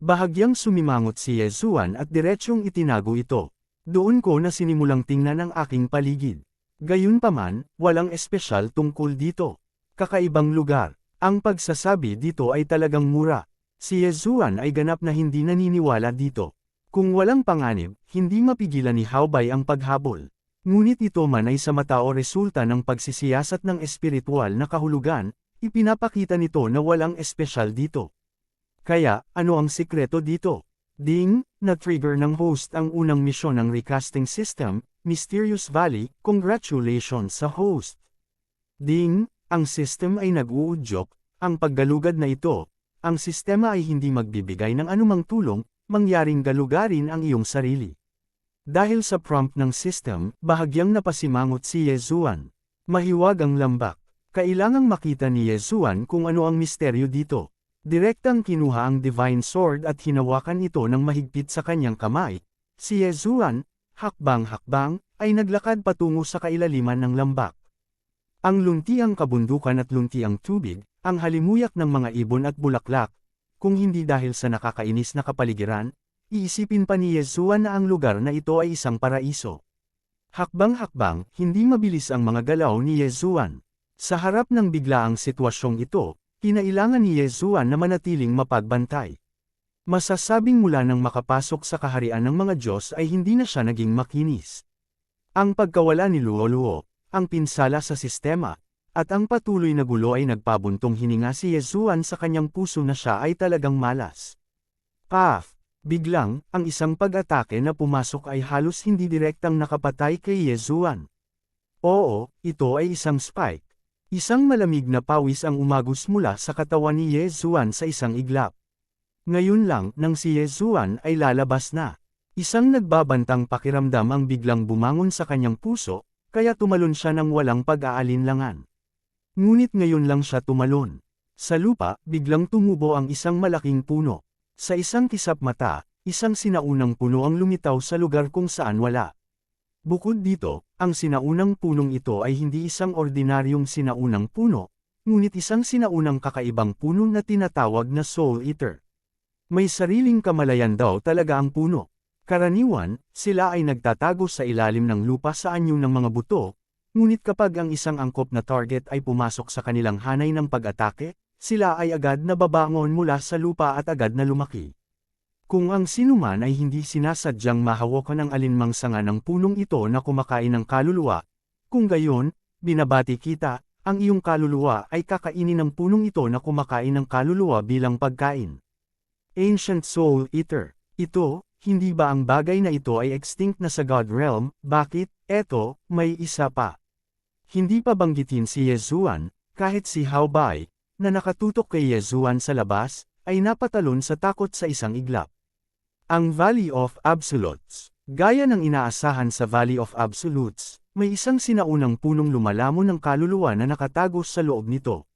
Bahagyang sumimangot si Yezuan at diretsyong itinago ito. Doon ko na sinimulang tingnan ang aking paligid. Gayunpaman, walang espesyal tungkol dito. Kakaibang lugar. Ang pagsasabi dito ay talagang mura. Si Yezuan ay ganap na hindi naniniwala dito. Kung walang panganib, hindi mapigilan ni Haobai ang paghabol. Ngunit ito man ay sa mata o resulta ng pagsisiyasat ng espiritual na kahulugan, ipinapakita nito na walang espesyal dito. Kaya, ano ang sikreto dito? Ding, na-trigger ng host ang unang misyon ng recasting system, Mysterious Valley, congratulations sa host. Ding, ang system ay nag-uudyok, ang paggalugad na ito, ang sistema ay hindi magbibigay ng anumang tulong, mangyaring galugarin ang iyong sarili. Dahil sa prompt ng system, bahagyang napasimangot si Yezuan. Mahiwag ang lambak. Kailangang makita ni Yezuan kung ano ang misteryo dito. Direktang kinuha ang Divine Sword at hinawakan ito ng mahigpit sa kanyang kamay. Si Yezuan, hakbang-hakbang, ay naglakad patungo sa kailaliman ng lambak. Ang luntiang kabundukan at luntiang tubig, ang halimuyak ng mga ibon at bulaklak, kung hindi dahil sa nakakainis na kapaligiran, iisipin pa ni Yezuan na ang lugar na ito ay isang paraiso. Hakbang-hakbang, hindi mabilis ang mga galaw ni Yezuan. Sa harap ng biglaang sitwasyong ito, kinailangan ni Yezuan na manatiling mapagbantay. Masasabing mula nang makapasok sa kaharian ng mga Diyos ay hindi na siya naging makinis. Ang pagkawala ni Luo-Luo, ang pinsala sa sistema, at ang patuloy na gulo ay nagpabuntong hininga si Yezuan sa kanyang puso na siya ay talagang malas. Biglang, ang isang pag-atake na pumasok ay halos hindi direktang nakapatay kay Yezuan. Oo, ito ay isang spike. Isang malamig na pawis ang umagos mula sa katawan ni Yezuan sa isang iglap. Ngayon lang, nang si Yezuan ay lalabas na. Isang nagbabantang pakiramdam ang biglang bumangon sa kanyang puso, kaya tumalon siya ng walang pag-aalinlangan. Ngunit ngayon lang siya tumalon. Sa lupa, biglang tumubo ang isang malaking puno. Sa isang kisap mata, isang sinaunang puno ang lumitaw sa lugar kung saan wala. Bukod dito, ang sinaunang punong ito ay hindi isang ordinaryong sinaunang puno, ngunit isang sinaunang kakaibang puno na tinatawag na Soul Eater. May sariling kamalayan daw talaga ang puno. Karaniwan, sila ay nagtatago sa ilalim ng lupa sa anyo ng mga buto, ngunit kapag ang isang angkop na target ay pumasok sa kanilang hanay ng pag-atake, sila ay agad na babangon mula sa lupa at agad na lumaki. Kung ang sinuman ay hindi sinasadyang mahawakan ng alinmang sanga ng punong ito na kumakain ng kaluluwa, kung gayon, binabati kita, ang iyong kaluluwa ay kakainin ng punong ito na kumakain ng kaluluwa bilang pagkain. Ancient Soul Eater. Ito, hindi ba ang bagay na ito ay extinct na sa God Realm? Bakit? Eto, may isa pa. Hindi pa banggitin si Yezuan, kahit si Hao Bai, na nakatutok kay Yezuan sa labas, ay napatalon sa takot sa isang iglap. Ang Valley of Absolutes. Gaya ng inaasahan sa Valley of Absolutes, may isang sinaunang punong lumalamon ng kaluluwa na nakatago sa loob nito.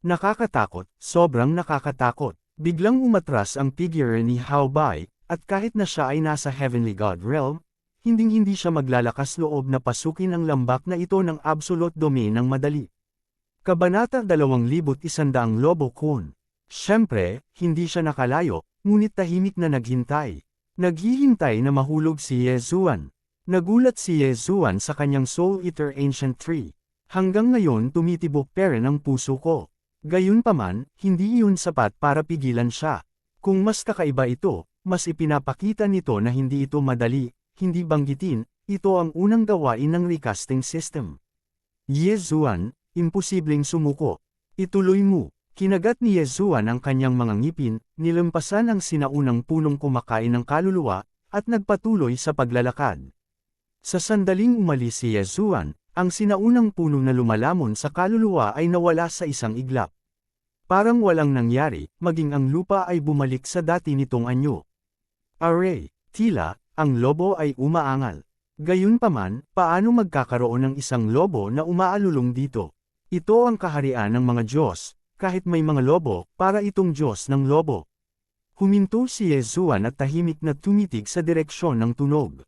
Nakakatakot, sobrang nakakatakot. Biglang umatras ang figure ni Hao Bai, at kahit na siya ay nasa Heavenly God Realm, hinding-hindi siya maglalakas loob na pasukin ang lambak na ito ng absolute domain ng madali. Kabanata 2100 Lobo Kun. Siyempre, hindi siya nakalayo, ngunit tahimik na naghintay. Naghihintay na mahulog si Yezuan. Nagulat si Yezuan sa kanyang Soul Eater Ancient Tree. Hanggang ngayon tumitibok pa rin ang puso ko. Gayunpaman, hindi iyon sapat para pigilan siya. Kung mas kakaiba ito, mas ipinapakita nito na hindi ito madali, hindi banggitin, ito ang unang gawain ng recasting system. Yezuan, imposibleng sumuko. Ituloy mo. Kinagat ni Yezuan ang kanyang mga ngipin, nilampasan ang sinaunang punong kumakain ng kaluluwa, at nagpatuloy sa paglalakad. Sa sandaling umalis si Yezuan, ang sinaunang puno na lumalamon sa kaluluwa ay nawala sa isang iglap. Parang walang nangyari, maging ang lupa ay bumalik sa dati nitong anyo. Aray, tila, ang lobo ay umaangal. Gayunpaman, paano magkakaroon ng isang lobo na umaalulong dito? Ito ang kaharian ng mga Diyos, kahit may mga lobo, para itong Diyos ng lobo. Huminto si Yezuan at tahimik na tumitig sa direksyon ng tunog.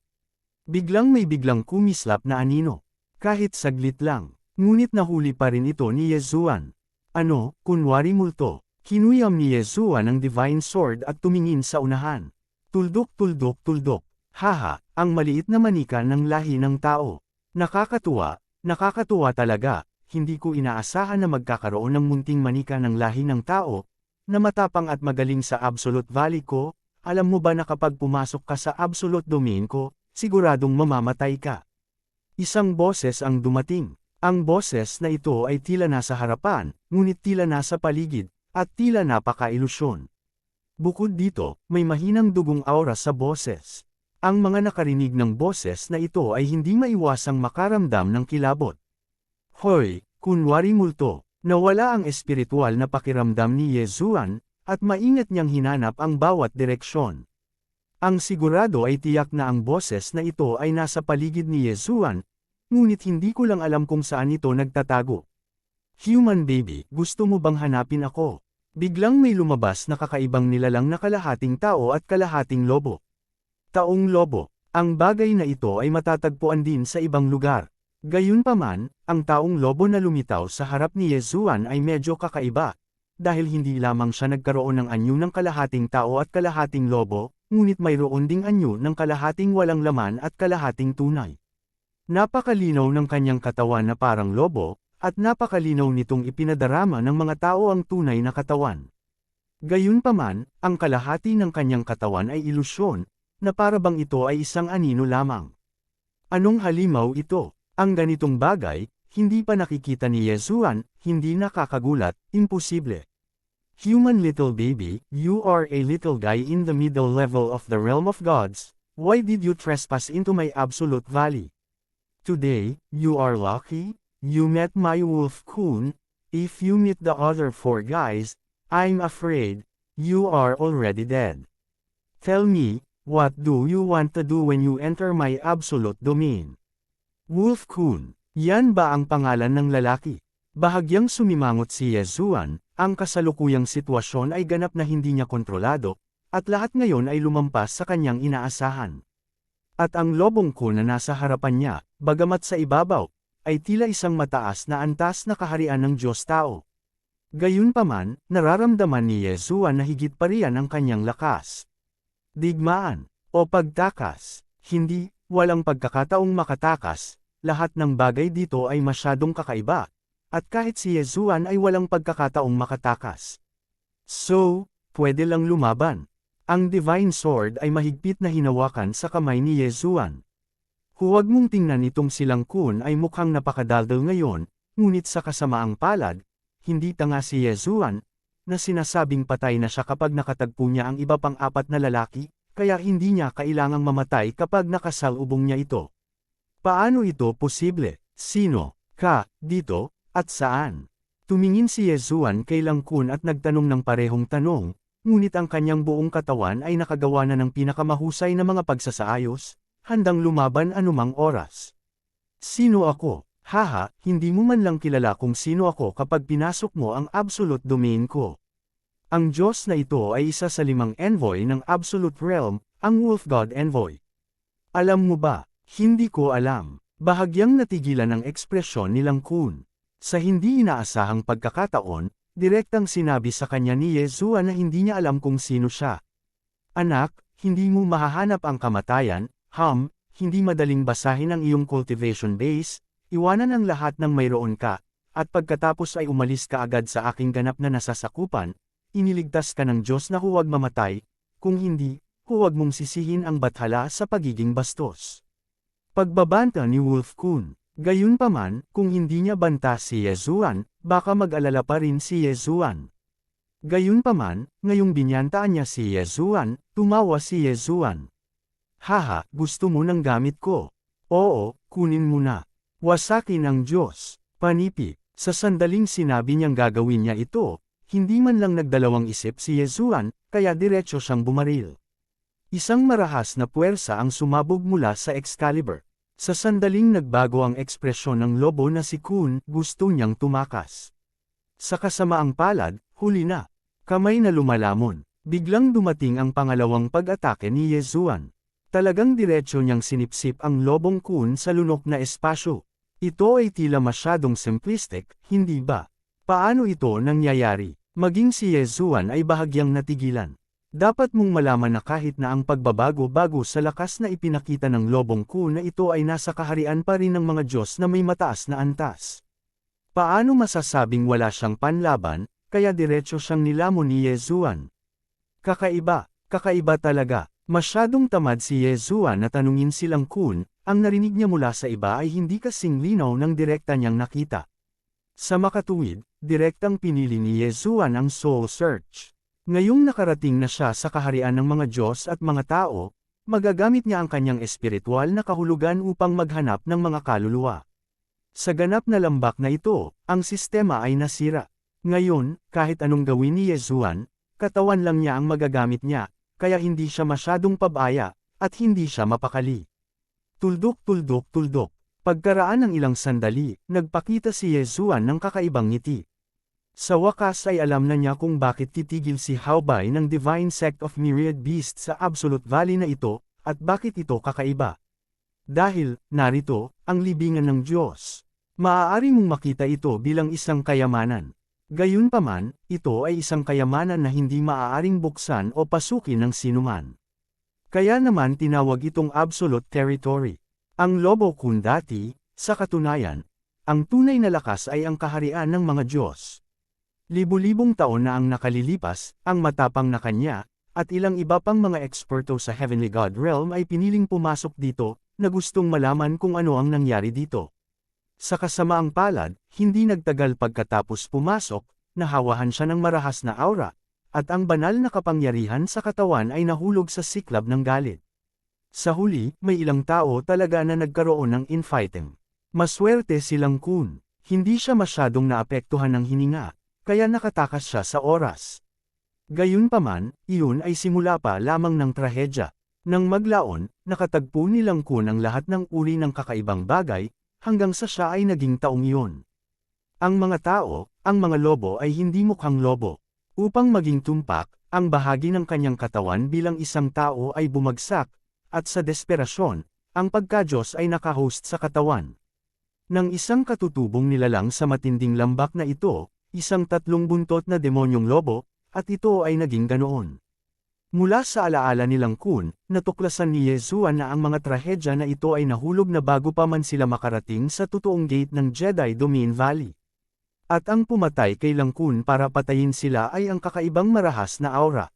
Biglang may biglang kumislap na anino. Kahit saglit lang, ngunit nahuli pa rin ito ni Yezuan. Ano, kunwari multo. Kinuyam ni Yezuan ang Divine Sword at tumingin sa unahan. Tuldok tuldok tuldok. Haha, ang maliit na manika ng lahi ng tao. Nakakatuwa talaga, hindi ko inaasahan na magkakaroon ng munting manika ng lahi ng tao, na matapang at magaling sa Absolute Valley ko. Alam mo ba na kapag pumasok ka sa Absolute Domain ko, siguradong mamamatay ka? Isang boses ang dumating. Ang boses na ito ay tila nasa harapan, ngunit tila nasa paligid, at tila napaka-ilusyon. Bukod dito, may mahinang dugong aura sa boses. Ang mga nakarinig ng boses na ito ay hindi maiwasang makaramdam ng kilabot. Hoy, kunwari multo, nawala ang espiritual na pakiramdam ni Yezuan, at maingat niyang hinanap ang bawat direksyon. Ang sigurado ay tiyak na ang boses na ito ay nasa paligid ni Yezuan, ngunit hindi ko lang alam kung saan ito nagtatago. Human baby, gusto mo bang hanapin ako? Biglang may lumabas na kakaibang nilalang na kalahating tao at kalahating lobo. Taong lobo. Ang bagay na ito ay matatagpuan din sa ibang lugar. Gayunpaman, ang taong lobo na lumitaw sa harap ni Yesuan ay medyo kakaiba. Dahil hindi lamang siya nagkaroon ng anyo ng kalahating tao at kalahating lobo, ngunit mayroon ding anyo ng kalahating walang laman at kalahating tunay. Napakalinaw ng kanyang katawan na parang lobo, at napakalinaw nitong ipinadarama ng mga tao ang tunay na katawan. Gayunpaman, ang kalahati ng kanyang katawan ay ilusyon, na para bang ito ay isang anino lamang. Anong halimaw ito? Ang ganitong bagay, hindi pa nakikita ni Yesuan, hindi nakakagulat, imposible. Human little baby, you are a little guy in the middle level of the realm of gods, why did you trespass into my absolute valley? Today, you are lucky, you met my wolf coon, if you meet the other four guys, I'm afraid, you are already dead. Tell me, what do you want to do when you enter my absolute domain? Wolf coon, yan ba ang pangalan ng lalaki? Bahagyang sumimangot si Yesuan, ang kasalukuyang sitwasyon ay ganap na hindi niya kontrolado, at lahat ngayon ay lumampas sa kanyang inaasahan. At ang lobong coon na nasa harapan niya, bagamat sa ibabaw, ay tila isang mataas na antas na kaharian ng Diyos-tao. Gayunpaman, nararamdaman ni Yesuan na higit pa riyan ang kanyang lakas. Digmaan, o pagtakas, hindi, walang pagkakataong makatakas, lahat ng bagay dito ay masyadong kakaiba, at kahit si Yesuan ay walang pagkakataong makatakas. So, pwede lang lumaban. Ang Divine Sword ay mahigpit na hinawakan sa kamay ni Yesuan. Huwag mong tingnan itong silang kun ay mukhang napakadaldal ngayon, ngunit sa kasamaang palad, hindi tanga si Yesuan, na sinasabing patay na siya kapag nakatagpo niya ang iba pang apat na lalaki, kaya hindi niya kailangang mamatay kapag nakasalubong niya ito. Paano ito posible? Sino ka dito, at saan? Tumingin si Yesuan kay Langkun at nagtanong ng parehong tanong, ngunit ang kanyang buong katawan ay nakagawa na ng pinakamahusay na mga pagsasaayos, handang lumaban anumang oras. Sino ako? Haha, hindi mo man lang kilala kung sino ako kapag pinasok mo ang absolute domain ko. Ang Diyos na ito ay isa sa 5 envoy ng Absolute Realm, ang Wolf God Envoy. Alam mo ba? Hindi ko alam. Bahagyang natigilan ang ekspresyon ni Langkun. Sa hindi inaasahang pagkakataon, direktang sinabi sa kanya ni Yesuan na hindi niya alam kung sino siya. Anak, hindi mo mahahanap ang kamatayan, hindi madaling basahin ang iyong cultivation base, iwanan ang lahat ng mayroon ka, at pagkatapos ay umalis ka agad sa aking ganap na nasasakupan, iniligtas ka ng Diyos na huwag mamatay, kung hindi, huwag mong sisihin ang bathala sa pagiging bastos. Pagbabanta ni Wolf Kun. Gayunpaman, kung hindi niya banta si Yesuan, baka mag-alala pa rin si Yesuan. Gayunpaman, ngayong binyantaan niya si Yesuan, tumawa si Yesuan. Haha, gusto mo ng gamit ko? Oo, kunin mo na. Wasakin ang Diyos. Panipi, sa sandaling sinabi niyang gagawin niya ito, hindi man lang nagdalawang isip si Yesuan, kaya diretso siyang bumaril. Isang marahas na puwersa ang sumabog mula sa Excalibur. Sa sandaling nagbago ang ekspresyon ng lobo na si Kun, gusto niyang tumakas. Sa kasamaang palad, huli na. Kamay na lumalamon. Biglang dumating ang pangalawang pag-atake ni Yesuan. Talagang diretsyo niyang sinipsip ang lobong Kun sa lunok na espasyo. Ito ay tila masyadong simplistic, hindi ba? Paano ito nangyayari? Maging si Yesuan ay bahagyang natigilan. Dapat mong malaman na kahit na ang pagbabago-bago sa lakas na ipinakita ng lobong Kun na ito ay nasa kaharian pa rin ng mga Diyos na may mataas na antas. Paano masasabing wala siyang panlaban, kaya diretsyo siyang nilamon ni Yesuan? Kakaiba talaga. Masyadong tamad si Yesuan na tanungin silang Kun, ang narinig niya mula sa iba ay hindi kasing linaw ng direkta niyang nakita. Sa makatuwid, direktang pinili ni Yesuan ang soul search. Ngayong nakarating na siya sa kaharian ng mga Diyos at mga tao, magagamit niya ang kanyang espiritual na kahulugan upang maghanap ng mga kaluluwa. Sa ganap na lambak na ito, ang sistema ay nasira. Ngayon, kahit anong gawin ni Yesuan, katawan lang niya ang magagamit niya, kaya hindi siya masyadong pabaya, at hindi siya mapakali. Tuldok-tuldok-tuldok. Pagkaraan ng ilang sandali, nagpakita si Yezuan ng kakaibang ngiti. Sa wakas ay alam na niya kung bakit titigil si Haobay ng Divine Sect of Myriad Beasts sa Absolute Valley na ito, at bakit ito kakaiba. Dahil, narito, ang libingan ng Diyos. Maaari mong makita ito bilang isang kayamanan. Gayunpaman, ito ay isang kayamanan na hindi maaaring buksan o pasukin ng sinuman. Kaya naman tinawag itong Absolute Territory. Ang Lobo Kun dati, sa katunayan, ang tunay na lakas ay ang kaharian ng mga Diyos. Libu-libong taon na ang nakalilipas, ang matapang na kanya, at ilang iba pang mga eksperto sa Heavenly God Realm ay piniling pumasok dito, na gustong malaman kung ano ang nangyari dito. Sa kasamaang palad, hindi nagtagal pagkatapos pumasok, nahawahan siya ng marahas na aura, at ang banal na kapangyarihan sa katawan ay nahulog sa siklab ng galit. Sa huli, may ilang tao talaga na nagkaroon ng infighting. Maswerte silang Kun, hindi siya masyadong naapektuhan ng hininga, kaya nakatakas siya sa oras. Gayunpaman, iyon ay simula pa lamang ng trahedya. Nang maglaon, nakatagpo nilang Kun ang lahat ng uri ng kakaibang bagay, hanggang sa siya ay naging taong iyon. Ang mga tao, ang mga lobo ay hindi mukhang lobo. Upang maging tumpak, ang bahagi ng kanyang katawan bilang isang tao ay bumagsak, at sa desperasyon, ang pagka-Diyos ay nakahost sa katawan. Nang isang katutubong nilalang sa matinding lambak na ito, isang 3 buntot na demonyong lobo, at ito ay naging ganoon. Mula sa alaala nilang Kun, natuklasan ni Yezuan na ang mga trahedya na ito ay nahulog na bago pa man sila makarating sa totoong gate ng Jedi Domain Valley. At ang pumatay kay Lang Kun para patayin sila ay ang kakaibang marahas na aura.